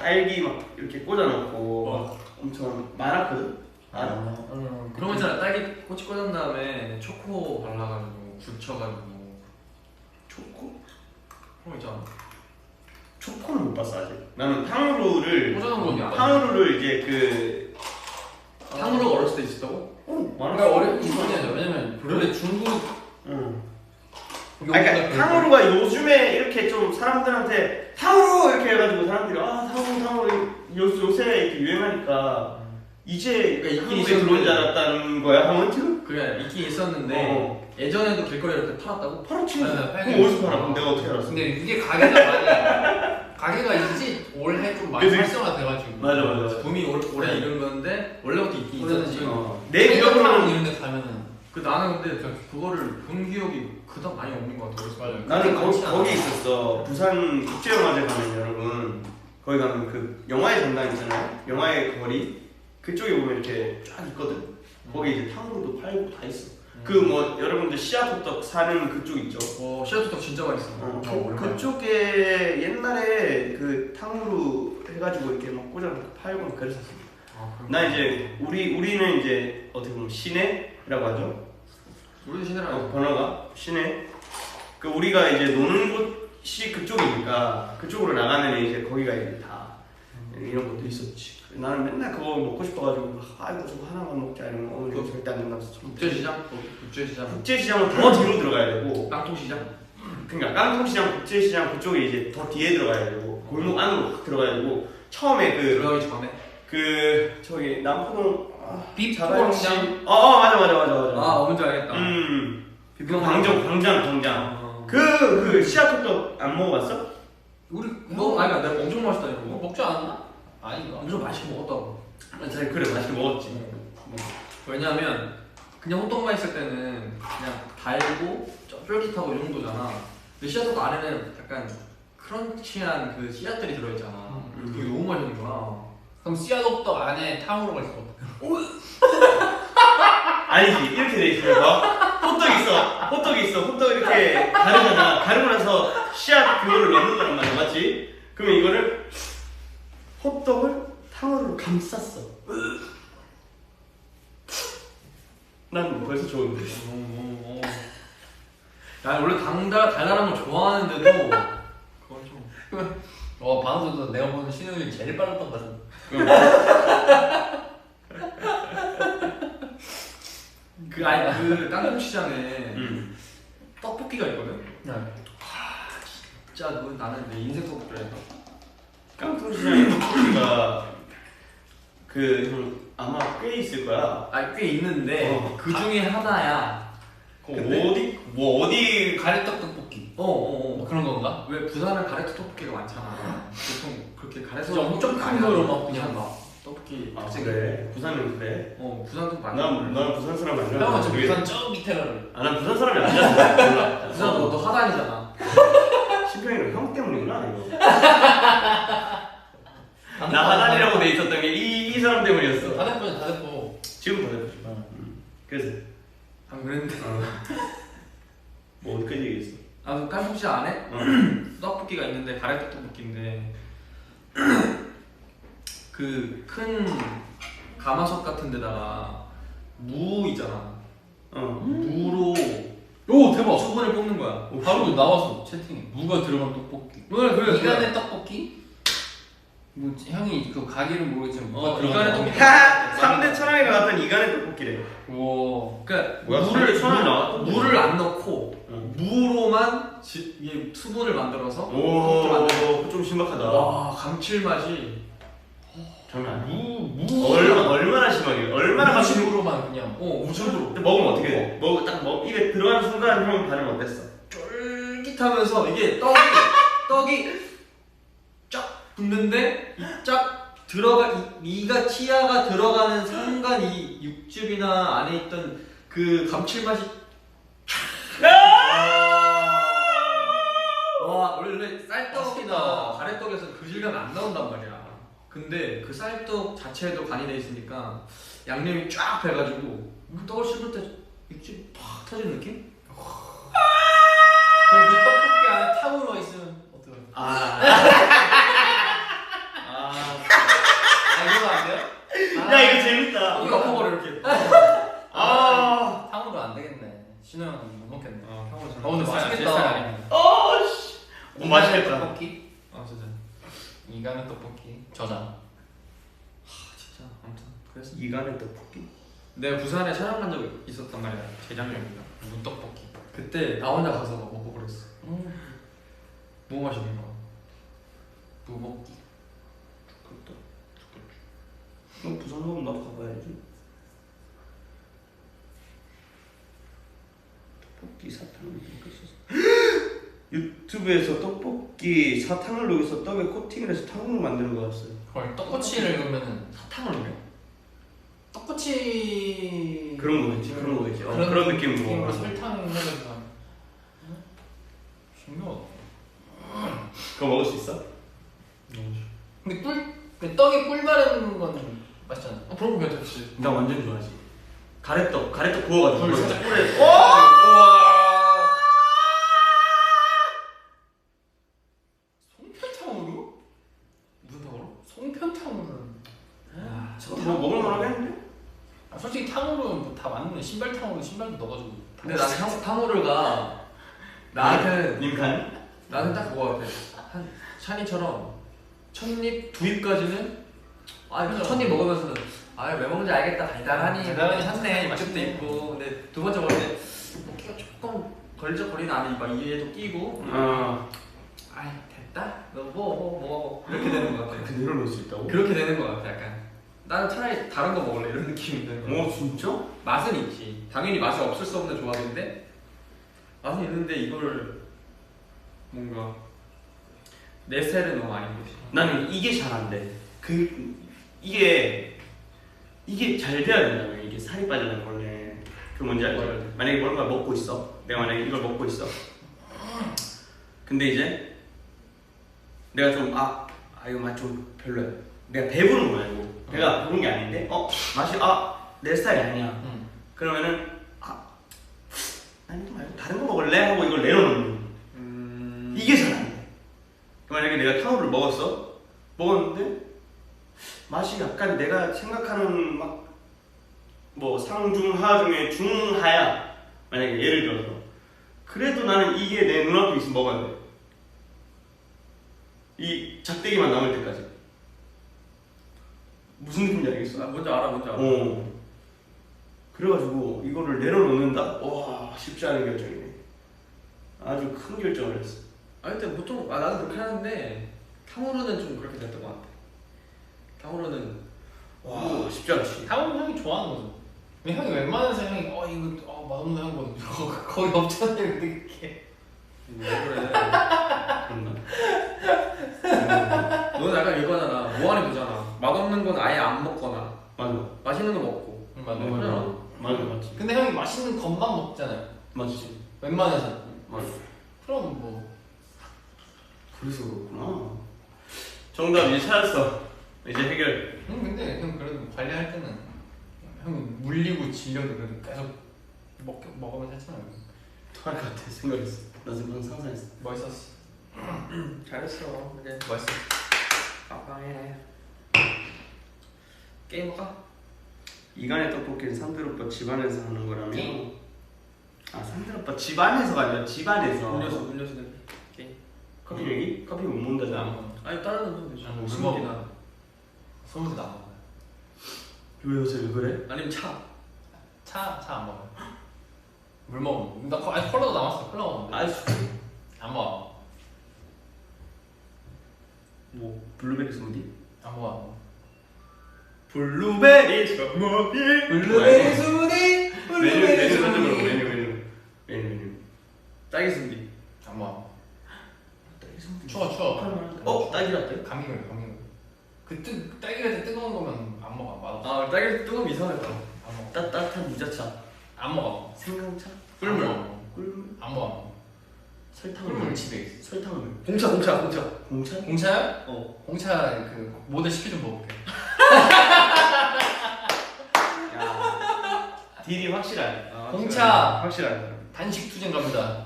딸기 막 이렇게 꽂아놓고 막 엄청 많았거든. 그런 거 있잖아. 딸기 꼬치 꽂은 다음에 초코 발라가지고 굳혀가지고 초코? 그런 거 있잖아. 초코는 못 봤어 아직. 나는 탕후루를 꽂아놓은 건 탕후루를 이제 그 탕후루가 어렸을 때 있었다고? 그러니까 어렵긴 하죠. 왜냐면 원래 중국 응. 요거보다 그러니까 탕후루가 요즘에 이렇게 좀 사람들한테 탕후루 이렇게 해가지고 사람들이 탕후루 요새 이렇게 유행하니까 이제 그러니까 한국에 들어온 줄 알았다는 거야 한번 지금? 그래 있긴 있었는데 예전에도 길거리에 이렇게 팔았다고? 팔았지. 네, 그럼 어디서 팔아? 그럼 내가 어떻게 알았어? 근데 이게 가게가 이제 올해 좀 많이 그래서- 활성화돼가지고 맞아. 붐이 올해 이런 건데 원래부터 있긴 있었지. 내 기억으로는 이런 데 가면은 나는 근데 그거를 본 기억이 그닥 많이 없는 것 같아. 맞아요. 나는 많지 않아. 거기 있었어. 부산 국제영화제 가면 여러분 거기 가면 그 영화의 전당 있잖아요. 영화의 거리 그쪽에 보면 이렇게 쫙 있거든. 거기 이제 탕후루도 팔고 다 있어. 그 뭐 여러분들 씨앗호떡 사는 그쪽 있죠. 씨앗호떡 진짜 맛있어. 그쪽에 옛날에 그 탕후루 해가지고 이렇게 막 꽂아놓고 팔고 막 그랬었어. 나 이제 우리는 이제 어떻게 보면 시내라고 하죠. 우리도 신혜랑 번호가 시내. 그 우리가 이제 노는 곳이 그쪽이니까 그쪽으로 나가면 이제 거기가 이제 다 이런 것도 있었지. 나는 맨날 그거 먹고 싶어가지고 아이고 저거 하나만 먹자 이러면 오늘 이거 절대 안 된다면서 국제시장? 국제시장 국제시장은 더 뒤로 들어가야 되고 깡통시장? 그러니까 깡통시장, 국제시장 그쪽에 이제 더 뒤에 들어가야 되고 골목 안으로 확 들어가야 되고 처음에 들어가기 전에 저기 남포동 빅토광장 맞아 뭔지 알겠다. 그 광장 그 씨앗호떡 안 먹어봤어? 우리 아니 내가 엄청 맛있다 이런 거. 먹지 않았나? 아닌가? 엄청 맛있게 먹었다고. 그래 맛있게 먹었지. 왜냐면 그냥 호떡만 있을 때는 그냥 달고 쫄깃하고 이 정도잖아. 근데 씨앗호떡 안에는 약간 크런치한 그 씨앗들이 들어있잖아. 그게 너무 맛있는 거야. 그럼 씨앗호떡 안에 탕후루가 있어. 아니지 이렇게 돼 있어. 호떡이 있어. 호떡 이렇게 가르잖아. 가르고 나서 씨앗 그거를 넣는 거란 말이야, 맞지? 그러면 이거를 호떡을 탕후루로 감쌌어. 난 벌써 좋은데. 난 원래 달달한 거 좋아하는데도 그건 좀. 방송에서 내가 보는 신우이 제일 빨랐던 것 같은. 그 깡통시장에 떡볶이가 있거든. 진짜 나는 내 인생 떡볶이야. 깡통시장에 떡볶이가 아마 꽤 있을 거야. 꽤 있는데 그 중에 하나야. 근데 어디 가래떡 떡볶이. 뭐 그런 건가? 왜 부산은 가래떡 떡볶이가 많잖아. 보통 그렇게 가래떡 진짜 엄청 큰 거로 막 그냥 떡볶이. 그래? 부산은 그래? 부산도 많이. 난 부산 사람 아니야. 형은 지금 부산 저 밑에 가를. 난 부산 사람이 아니야. 몰라. 부산 너 하단이잖아. 신평이는 형 때문이구나 이거. 나 하단이라고 돼 있었던 게 이 사람 때문이었어. 다 됐고. 지금 다 됐죠. 그래서 안 그랬는데. 뭐 어디까지 얘기했어? 그 깡통시장 안에 떡볶이가 있는데 가래떡 떡볶이인데 그 큰 가마솥 같은 데다가 무 있잖아. 무로 대박. 수분을 뽑는 거야. 바로 나왔어 채팅에. 무가 들어간 떡볶이. 그래. 이간의 떡볶이? 뭐 형이 그 가게는 모르겠지만 무가 들어간 이간의 떡볶이. 3대 천왕에 나왔던 이간의 떡볶이래. 와. 그러니까 뭐야, 천왕에 나왔던 물을 안 넣고 무로만 이게 수분을 만들어서 오, 좀 신박하다. 와 감칠맛이 장난 아니야. 무 얼마나 심하게? 얼마나 감칠? 무식으로만 그냥. 무즙으로 먹으면 어떻게 돼? 입에 들어가는 순간 형 반응 어땠어? 쫄깃하면서 이게 떡이 쫙 붙는데 쫙 들어가 이가 치아가 들어가는 순간 이 육즙이나 안에 있던 그 감칠맛이 와 원래 쌀떡이나 가래떡에서 그 질감이 안 나온단 말이야. 근데 그 쌀떡 자체에도 간이 돼 있으니까 양념이 쫙 배가지고 그 떡을 씹을 때 육즙이 팍 터지는 느낌? 그럼 그 떡볶이 안에 탕후루가 있으면 어떡해? 야 이거 재밌다. 이거 ափ먹어를 이렇게. 아. 탕후루 안 되겠네. 신호 형은 못 먹겠네. 탕후루 잘. 오늘 제 맛있겠다. 스타일 아닙니다. 씨. 맛있겠다. 떡볶이. 진짜. 이가는 떡볶이. 저장. 진짜 아무튼 그래서 이간의 떡볶이. 내가 부산에 촬영 간 적 있었단 말이야. 재작년인가. 무떡볶이. 그때 나 혼자 가서 막 먹고 그랬어. 너무 맛있는 거야. 무먹기. 그것도 좋겠지. 너 부산 가면 나도 가봐야지. 떡볶이 사탕을 넣고 있었어. 유튜브에서 떡볶이 사탕을 녹여서 떡에 코팅을 해서 탕후루 만드는 거 봤어요. 헐 떡꼬치를 그러면은 사탕을 넣어? 떡꼬치 그런 거겠지. 그런 거겠지. 그런 느낌으로. 느낌으로 설탕 해가지고 하는. 신기하다. 그거 먹을 수 있어? 근데 그 떡에 꿀 바르는 건 맛있잖아. 그런 거 괜찮지. 나 완전 좋아하지. 가래떡 구워가지고 꿀 그걸 살짝 꿀에. 우와. 송편탕으로? 무슨 탕으로? 송편탕으로는. 뭐 먹을 만하겠는데? 아, 솔직히 탕후루는 뭐다 맞는 신발탕으로 신발도 넣어가지고. 근데 난 탕후루가 나한테는 님간? 나는 딱 그거 같아. 한 샤니처럼 첫입 두입까지는 첫입 먹으면서는 왜 먹는지 알겠다. 달달하니 달달하니 샀네. 맛있네. 맛집도 있고. 근데 두 번째 먹을 때 끼가 조금 걸리적거리는 안에 막 이에도 끼고. 됐다. 너 먹어. 이렇게 되는 거 같아. 그대로 넣을 수 있다고? 그렇게 되는 거 같아. 약간 나는 차라리 다른 거 먹을래 이런 느낌이 드는 거. 오 진짜? 맛은 있지. 당연히 맛이 없을 수 없는 조합인데 맛은 있는데 이걸 뭔가 내 스타일은 너무 아닌 거지. 나는 이게 잘 안 돼. 이게 잘 돼야 된다며. 이게 살이 빠지는 원래. 그 뭔지 알지? 만약에 뭔가 먹고 있어. 내가 만약에 이걸 먹고 있어. 근데 이제 내가 좀 이거 맛 좀 별로야. 내가 배부른 거야 이거. 배가 부른 게 아닌데 맛이 내 스타일이 아니야. 그러면은 아니 또 말고 다른 거 먹을래? 하고 이걸 내려놓는. 이게 잘 안 돼. 만약에 내가 탕후루를 먹었는데 맛이 약간 내가 생각하는 막 뭐 상중하 중에 중하야. 만약에 예를 들어서 그래도 나는 이게 내 눈앞에 있으면 먹어야 돼. 이 작대기만 남을 때까지. 무슨 느낌인지 알겠어? 뭔지 알아. 그래가지고 이거를 내려놓는다? 와 쉽지 않은 결정이네. 아주 큰 결정을 했어. 근데 보통 나도 그렇게 하는데 탕후루는 좀 그렇게 됐던 것 같아. 탕후루는 와 쉽지 않지. 탕후루 형이 좋아하는 거죠. 근데 형이 웬만해서 형이 이거 맛없는 향거든. 거의 없잖아요. 근데 그게. 왜 그래? 그런가? 너는 약간 이거잖아. 무한히 보잖아. 맛없는 건 아예 안 먹거나 맞아. 맛있는 거 먹고. 맞지. 근데 형이 맛있는 것만 먹잖아요. 맞지. 웬만해서. 맞아. 그럼 뭐. 그래서 그렇구나. 정답 이제 찾았어. 이제 해결. 근데 형 그래도 관리할 때는 형이 물리고 질려도 그래도 계속 먹으면서 했잖아요. 토할 것 같아 생각했어. 나 지금 상상했어. 멋있었어. 잘했어. 이제 멋있어. 빵빵해. 게임 할까? 이간의 떡볶이는 산들 오빠 집안에서 하는 거라면? 게임? 산들 오빠 집안에서가 아니라 집안에서. 음료수 내. 게임. 커피 얘기? 커피 못 먹는다잖아. 아니 다른 음료 되지. 술 먹어. 소주도 안 먹어요. 왜 요새 왜 그래? 아니면 차. 차 안 먹어요. 물 먹어. 나 콜라도 남았어. 콜라 먹는데. 아이스. 안 먹어. 뭐 블루베리 스무디? 안 먹어. 블루베리 스무디. 블루베리 스무디. 메뉴. 딸기 스무디. 안 먹어. 딸기 스무디. 추워. 딸기 라떼? 감기 걸려. 딸기라떼 뜨거운 거면 안 먹어. 맛없어. 딸기 뜨거우면 이상하겠다. 안 먹어. 따뜻한 유자차. 안 먹어. 생강차. 꿀물. 안 먹어. 꿀물. 안 먹어. 꿀물 집에 있어. 설탕물. 공차. 공차? 공차야? 공차 그 모델 시켜 좀 먹을게. 야. 딜이 확실하네. 공차. 확실하네. 단식 투쟁 갑니다.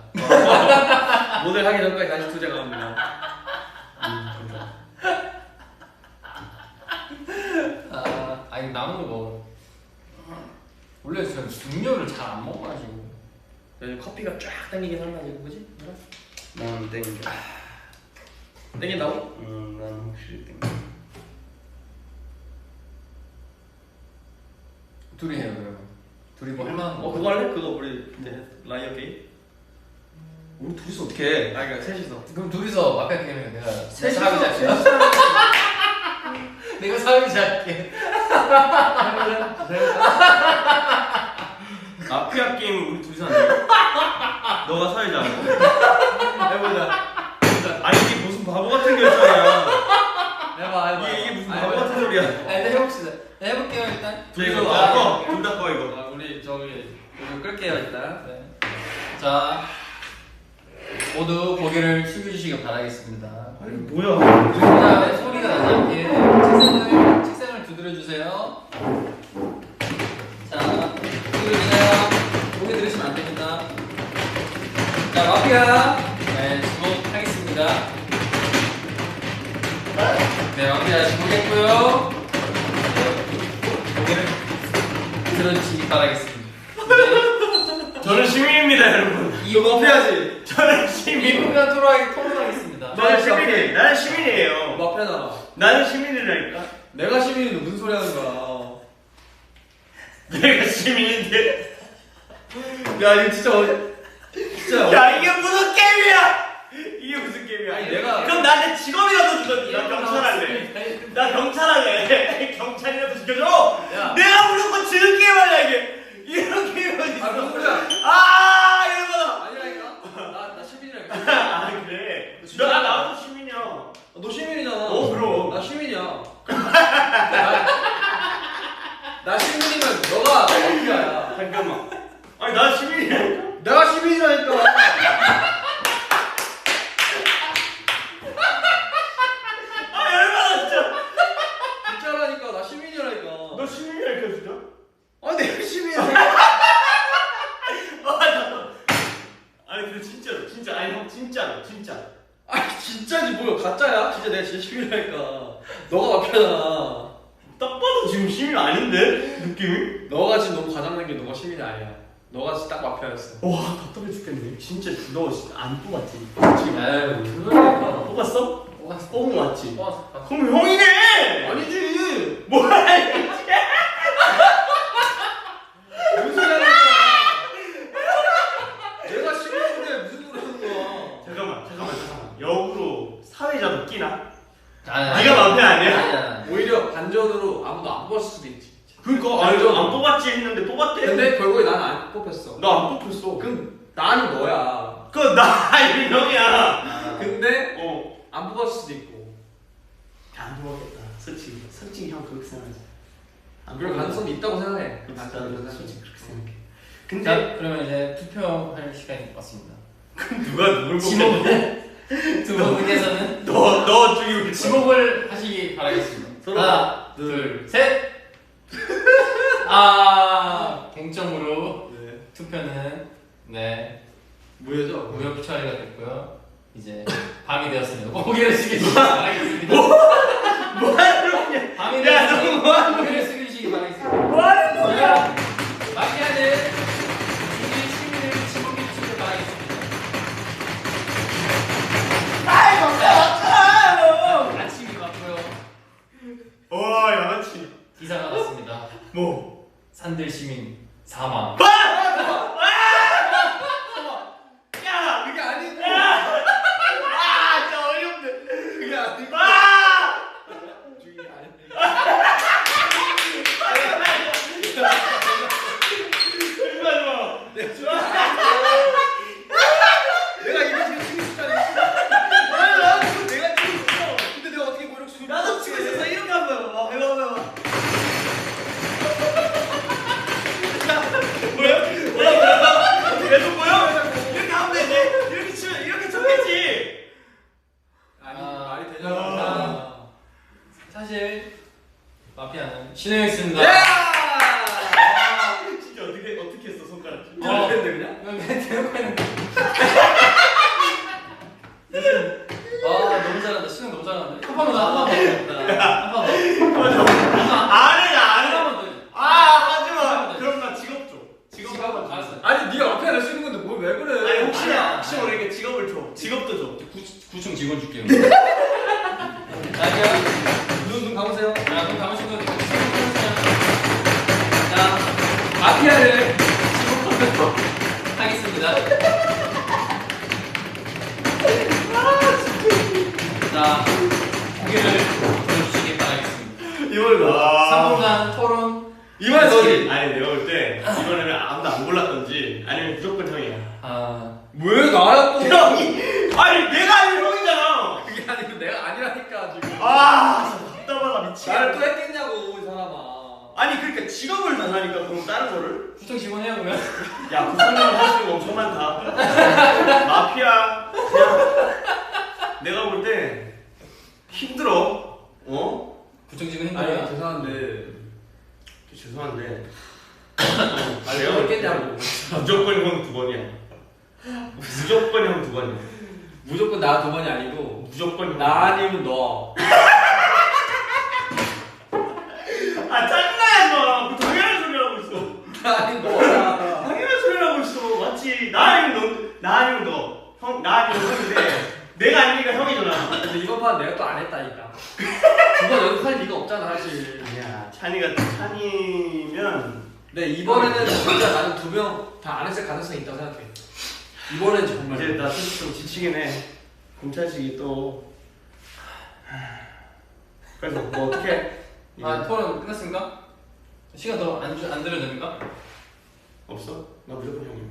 모델 하기 전까지 다시 투자갑니다. 좋다. 아니 남은 거 원래 저는 음료를 잘 안 먹어가지고. 요즘 커피가 쫙 당기긴 한다 지금 그지? 난 땡겨. 당긴다고? 난 확실히 땡겨. 둘이 해요 그러면. 둘이 뭐 할만한 거. 그거 할래? 그거 우리 라이어 게임? 우리 둘이서 어떻게 해? 아 그러니까 셋이서. 그럼 둘이서 마피아 게임을 내가 셋이서 사회자 할게. 내가 사회자 할게. 마피아 게임 우리 둘이서 하는 거야? 너가 사회자 하는 거. 해보자. 아니 이게 무슨 바보 같은 결정이야. 해봐. 이게 무슨 바보 같은 소리야. 일단 해봅시다. 해볼게요 일단. 이거 아, 둘다 꺼 이거. 우리 저기 이거 끌게요 일단. 네. 자 모두 고개를 숙여주시기 바라겠습니다. 아니 뭐야? 그 다음에 소리가 나지 않게 책상을 두드려주세요. 자 두드려주세요. 고개 들으시면 안 됩니다. 자 마피아 네 지목하겠습니다. 네 마피아 지목했고요. 네, 고개를 들어주시기 바라겠습니다. 저는 시민입니다 여러분. 이거 마피아지. 저는 시민. 2분간 토론하겠습니다. 나는 시민이. 나는 시민이에요. 마피아잖아. 나는 시민이라니까. 내가 시민인데 무슨 소리 하는 거야? 내가 시민인데. 야 이거 진짜 진짜. 야 이게 무슨 게임이야? 이게 무슨 게임이야? 아니, 내가- 그럼 나한테 직업이라도 주던지. 나 경찰 할래. 나 경찰 할래. 경찰이라도 시켜줘. 야. 내가 무조건 지는 게임 할래 이게. 이런 게임 어디 있어? 아 무슨 소리야? 아 이런 거. 아니라니까. 나 시민이라니까. 아 그래. 나도 시민이야. 너 시민이잖아. 그럼. 나 시민이야. 나 시민이면 너가 마피아야. 잠깐만. 아니 나 시민이야. 내가 시민이라니까. 아 얼마나 진짜. 진짜라니까. 나 시민이라니까. 너 시민이라니까 진짜. 아니 내가 시민이야. 아니 근데 진짜로 진짜 아니 형 진짜로 진짜. 아니 진짜지 뭐야 가짜야? 진짜 내가 진짜 시민이라니까. 너가 마피아잖아. 딱 봐도 지금 시민 아닌데 느낌이? 너가 지금 너무 과장난 게 너가 시민이 아니야. 너가 진짜 딱 마피아였어. 와 답답해 죽겠네. 진짜 너 진짜 안 뽑았지? 지금 그러니까. 뽑았어? 뽑은 거 맞지? 어, 그럼 형이네. 아니지. 뭐야? 무슨 소리 하는 거야? 내가 시민인데 무슨 소리 하는 거야? 잠깐만. 역으로 사회자도 끼나? 아니, 네가 마피아 아니야? 아니야. 오히려 반전으로 아무도 안 뽑았을 수도 있지. 그러니까 아니 안 뽑았지 했는데 뽑았대. 근데 결국에 나는 안 뽑혔어. 나 안 뽑혔어. 그럼 나는 너야. 그나 형이야. 근데 어. 안 뽑았을 수도 있고. 안 뽑았겠다. 솔직히 형 그렇게 생각하지. 그럴 가능성이 있다고 생각해. 맞아. 솔직히 그렇게 생각해. 자 근데 그러면 이제 투표할 시간이 왔습니다. 누가 누굴 지목 뽑겠대? 두 분께서는 너 죽이고 싶어. 지목을 하시기 바라겠습니다. 서로. 하나, 둘, 셋. 아 공점으로 네. 투표는 네 무효죠? 무효 처리가 됐고요. 이제 밤이 되었습니다. 고개를 숙이시기 바라겠습니다. 뭐 하는 거냐? 밤이 야, 되었으니 너무 뭐하는 고개를 숙이시기 바라겠습니다. 뭐 하는 거야? 마피아는 우리 시민을 지목해 주시기 바라겠습니다. 아이 맞잖아. 아침이 왔고요. 와 양아치. 기사가 났습니다. 뭐? 산들 시민 사망. 야! 그게 아닌데. 아 진짜 어이없네. 그게 아닌데. 아! 중이 아닌데. 하지 마. 내가 이거 지금 치고 싶다니. 아니 나도 내가 찍고 있어. 근데 내가 어떻게 뭐 이렇게 나도 찍고 있었어. 이렇게 한번 해봐. 해봐. 뭐야? 계속 보여? 이렇게 하면 되지. 이렇게 치면 이렇게 쳤겠지. 아니 아, 말이 되냐고. 사실 마피아는 신호였습니다. 진짜 어떻게 했어 손가락? 어. 이렇게 했는데 그냥? 이건 대놓고 했는데. 아 너무 잘한다. 신호 너무 잘한다. 한 번만 더, 한 번만 더. 한 번만 더. 안 해, 안 해. 한 번만 더. 아 하지 마. 그럼 나 직업 혹시 모르니까 직업을 줘. 직업도 줘. 구청 직원 줄게요. 자, 눈 감으세요. 자, 눈 감으시고 자, 마피아를 지목하도록 하겠습니다. 자, 고개를 들어주시기 바라겠습니다. 이번에 너. 3분간 토론. 이번에 너지. 아니 내가 볼 때 이번에는 아무도 안 골랐던지 아니면 무조건 형이야. 아, 왜 나야 또? 형이. 아니 내가 아니면 형이잖아. 그게 아니고 내가 아니라니까 지금. 아 진짜 답답하다 미치겠네. 나를 또 했겠냐고 이 사람아. 아니 그러니까 직업을 달라니까 그럼 다른 거를? 구청 직원 해요 그러면? 야 구성형 할 수가 엄청 많다. 마피아 그냥 내가 볼 때 힘들어. 어? 구청 직원 아니 힘들어요? 죄송한데. 죄송한데 아 내가 했겠냐고. 무조건 형 2번이야. 무조건 형 2번이야. 무조건 나 2번이 아니고 무조건 나 아니면 너. 아 짜증나지 마. 그 당연한 소리 하고 있어. 나 아니면 너야. 당연한 소리 하고 있어. 맞지? 나 아니면 너. 형, 나 아니면 형인데 내가 아니니까 형이잖아. 근데 이번 판 내가 또 안 했다니까. 그거 연습할 리가 없잖아 사실. 아니야. 찬이면 근데 이번에는 진짜 나는 2명 다 안 했을 가능성이 있다고 생각해. 이번엔 정말. 이제 나 솔직히 좀 지치긴 해. 공차식이 또. 그래서 뭐 어떻게? 아, 토론 끝났습니까? 시간 더 안 들어도 됩니까? 없어? 나 무조건 형이야.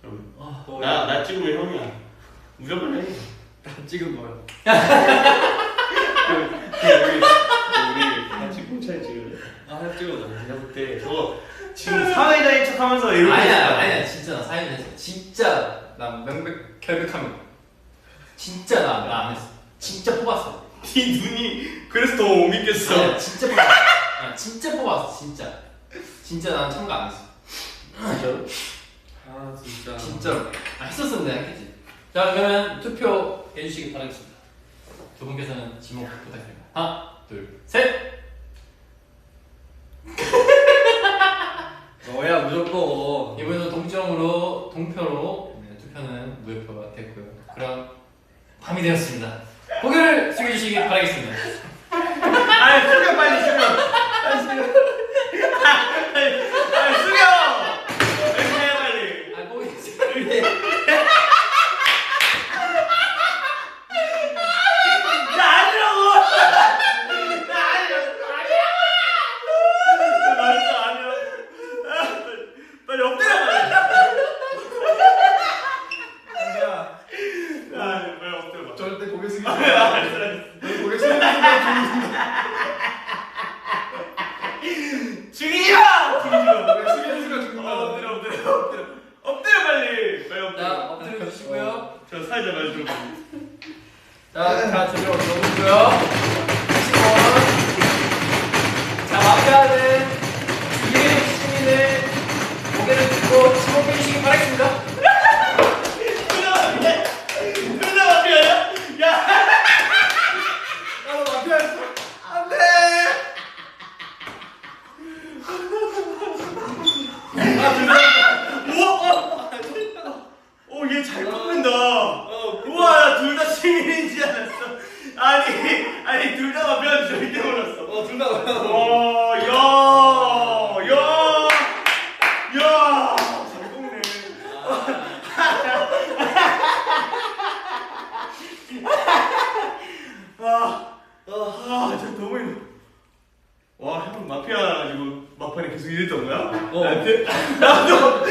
그러면 나 나 찍으면 형이야. 무조건 형이야. 지금 뭐야? 우리 같이 공차를 찍을래. 아 찍어줘. 내가 볼 때 저거 지금 사회자인 척하면서 이렇게. 아니야 진짜 나 사연 했어. 진짜 나 명백 결백합니다. 진짜 나 안 했어. 진짜 뽑았어. 네 눈이 그래서 더 못 믿겠어. 아니야, 진짜 뽑았어. 아, 진짜 뽑았어 진짜 난 참가 안 했어. 진짜로? 아 진짜. 진짜로. 아, 했었으면 내가 했겠지. 자, 그러면 투표 해주시기 바라겠습니다. 두 분께서는 지목 부탁드립니다. 하나, 둘, 셋. 너야 무조건. 이번에도 동점으로 동표로 투표는 무효표가 됐고요. 그럼 밤이 되었습니다. 고개를 숙여주시기 바라겠습니다. 아니 숙여 빨리 숙여. 빨리 숙여. 아니 숙여. 이렇게 해 빨리. 아, 고개 숙여. 나 아니라고. 나 아니라고. 나 말했잖아 아니라고. 빨리 엎드려 빨리. 야, 빨리 엎드려 봐. 절대 고개 숙이지 마. 알았어. 고개 숙이지 마. 죽이지 마. 죽이지 마. 고개 숙이지가 죽는다. 엎드려 엎드려 빨리 엎드려. 자, 엎드려 주시고요. 저 사회자 말 좀. 자, 저기로 올려보고요. 10번. 자, 마피아는 죽일 시민을 고개를 들고 지목해주시기 바라겠습니다. 누나 마피아야? 야. 나도 마피아였어. 안돼. 오, 얘 잘 꺾는다. 우와, 둘 다 시민인지 알았어. 아니, 둘 다 마피아는 절대 몰랐어. 둘 다 마피아. 야, 잘 꺾네. 진짜 너무 힘들어. 와, 형 마피아 가지고 막판에 계속 이랬던 거야? 나한테? 나도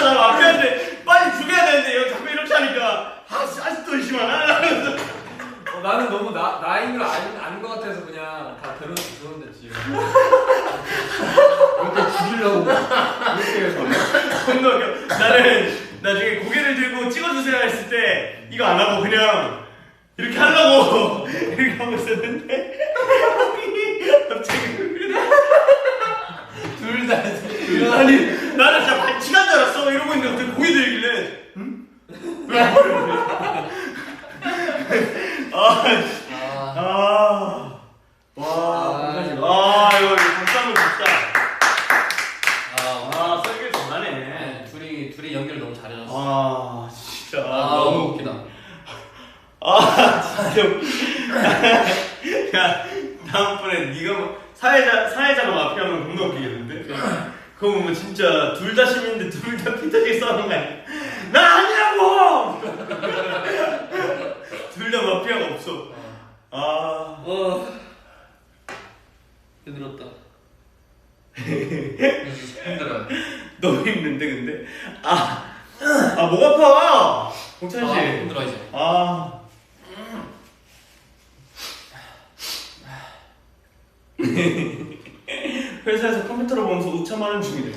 나 마피아인데 빨리 죽여야 되는데 형 자꾸 이렇게 하니까 아직도 의심하나? 나는 너무 나인 걸 아는 것 같아서 그냥 다 들었댔지. 이렇게 죽이려고 이렇게 해서. 존나 웃겨. 나는 나중에 고개를 들고 찍어주세요 했을 때 이거 안 하고 그냥 이렇게 하려고 이렇게 하고 있었는데 갑자기 둘 다. 아니 나는 진짜 반칙한 줄 알았어. 이러고 있는데 갑자기 고개 들길래 응? 이거 박수 좋다. 설계 잘하네. 둘이 연기를 너무 잘해줬어. 진짜 아, 너무 야 다음번에 네가 사회자가 마피아면 겁나 웃기겠는데? 그거 보면 진짜 둘 다 시민인데 둘 다 피터지 싸우는 거 아니야? 나 아니라고! 둘 다 마피아가 없어. 아 힘들었다. 힘들어요. 너무 힘든데 근데? 목 아파! 홍찬 씨. 힘들어 이제. 회사에서 컴퓨터로 보면서 우참하는 중이래.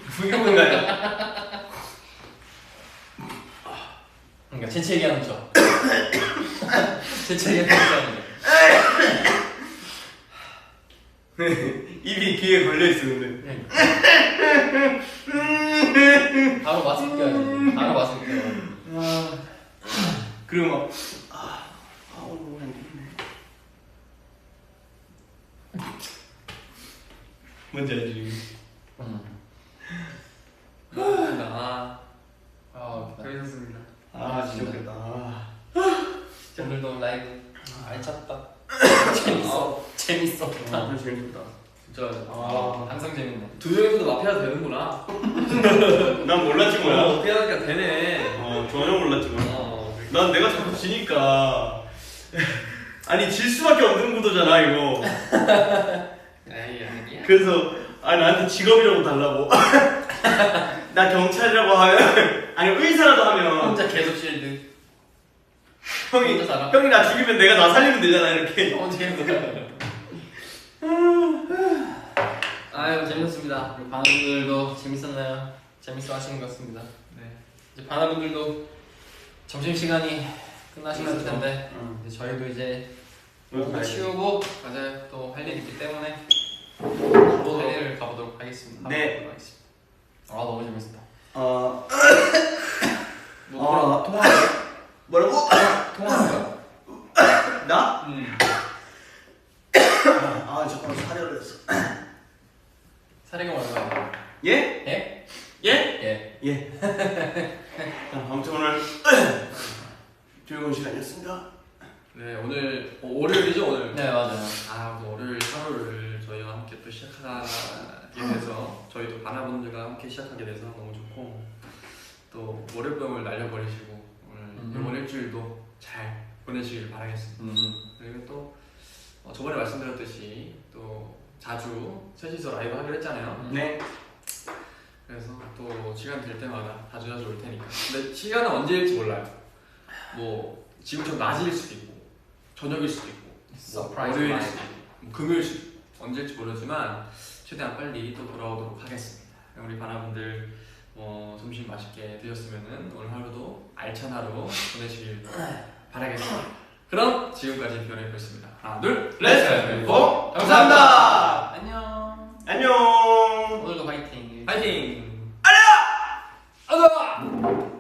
불경인가요? 그러니까 재채기하는 척. 재채기하는 척. 입이 귀에 걸려 있어 근데. 바로 마스크 껴야지. 바로 마스크 껴. 그리고 막 뭔지 알지? 재밌었습니다. 진짜 웃겼다. 오늘도 라이브 알찼다. 재밌어. 재밌었다. 진짜 항상 재밌네. 두 명이서도 마피아 되는구나. 난 몰랐지 뭐야. 마피아 하니까 되네. 전혀 몰랐지 뭐야. 난 내가 자꾸 지니까 아니 질 수밖에 없는 구도잖아 이거. 에이 아니야. 그래서 나한테 직업이라고 달라고. 나 경찰이라고 하면 아니 의사라도 하면 혼자 계속 실드. 형이 혼자 살아? 형이 나 죽이면 내가 나 살리면 되잖아 이렇게. 혼자 계속. 아유 재밌었습니다. 우리 바나분들도 재밌었나요? 재밌어 하시는 것 같습니다. 네. 이제 바나분들도 점심 시간이 끝나시는 텐데 이제 저희도 이제 몸을 치우고 맞아요 또 할 일 있기 때문에 할 일을 가보도록 하겠습니다. 네. 너무 재밌었다. 통화 뭐라고? 통화할까? 나? 잠깐만 사려를 했어. 사례가 뭐야? 예? 예? 예? 예. 아무튼 오늘 즐거운 시간이었습니다. 네, 오늘 월요일이죠 오늘. 네 맞아요. 오늘 월요일 하루를 저희와 함께 또 시작하게 돼서 저희도 바나분들과 함께 시작하게 돼서 너무 좋고 또 월요병을 날려버리시고 오늘 이번 일주일도 잘 보내시길 바라겠습니다. 그리고 또 저번에 말씀드렸듯이 또 자주 셋이서 라이브 하기로 했잖아요. 네. 그래서 또 시간 될 때마다 자주 올 테니까. 근데 시간은 언제일지 몰라요. 뭐 지금처럼 낮일 수도 있고 저녁일 수도 있고 서프라이즈 월요일일 라이브. 수도 있고 금요일 수도 있고 언제일지 모르지만 최대한 빨리 또 돌아오도록 하겠습니다. 우리 바나분들 점심 맛있게 드셨으면은 오늘 하루도 알찬 하루 보내시길 바라겠습니다. 그럼 지금까지 변해보겠습니다. 하나 둘 렛츠 고! 감사합니다. 안녕. 안녕. 오늘도 화이팅. 파이팅! 안녕.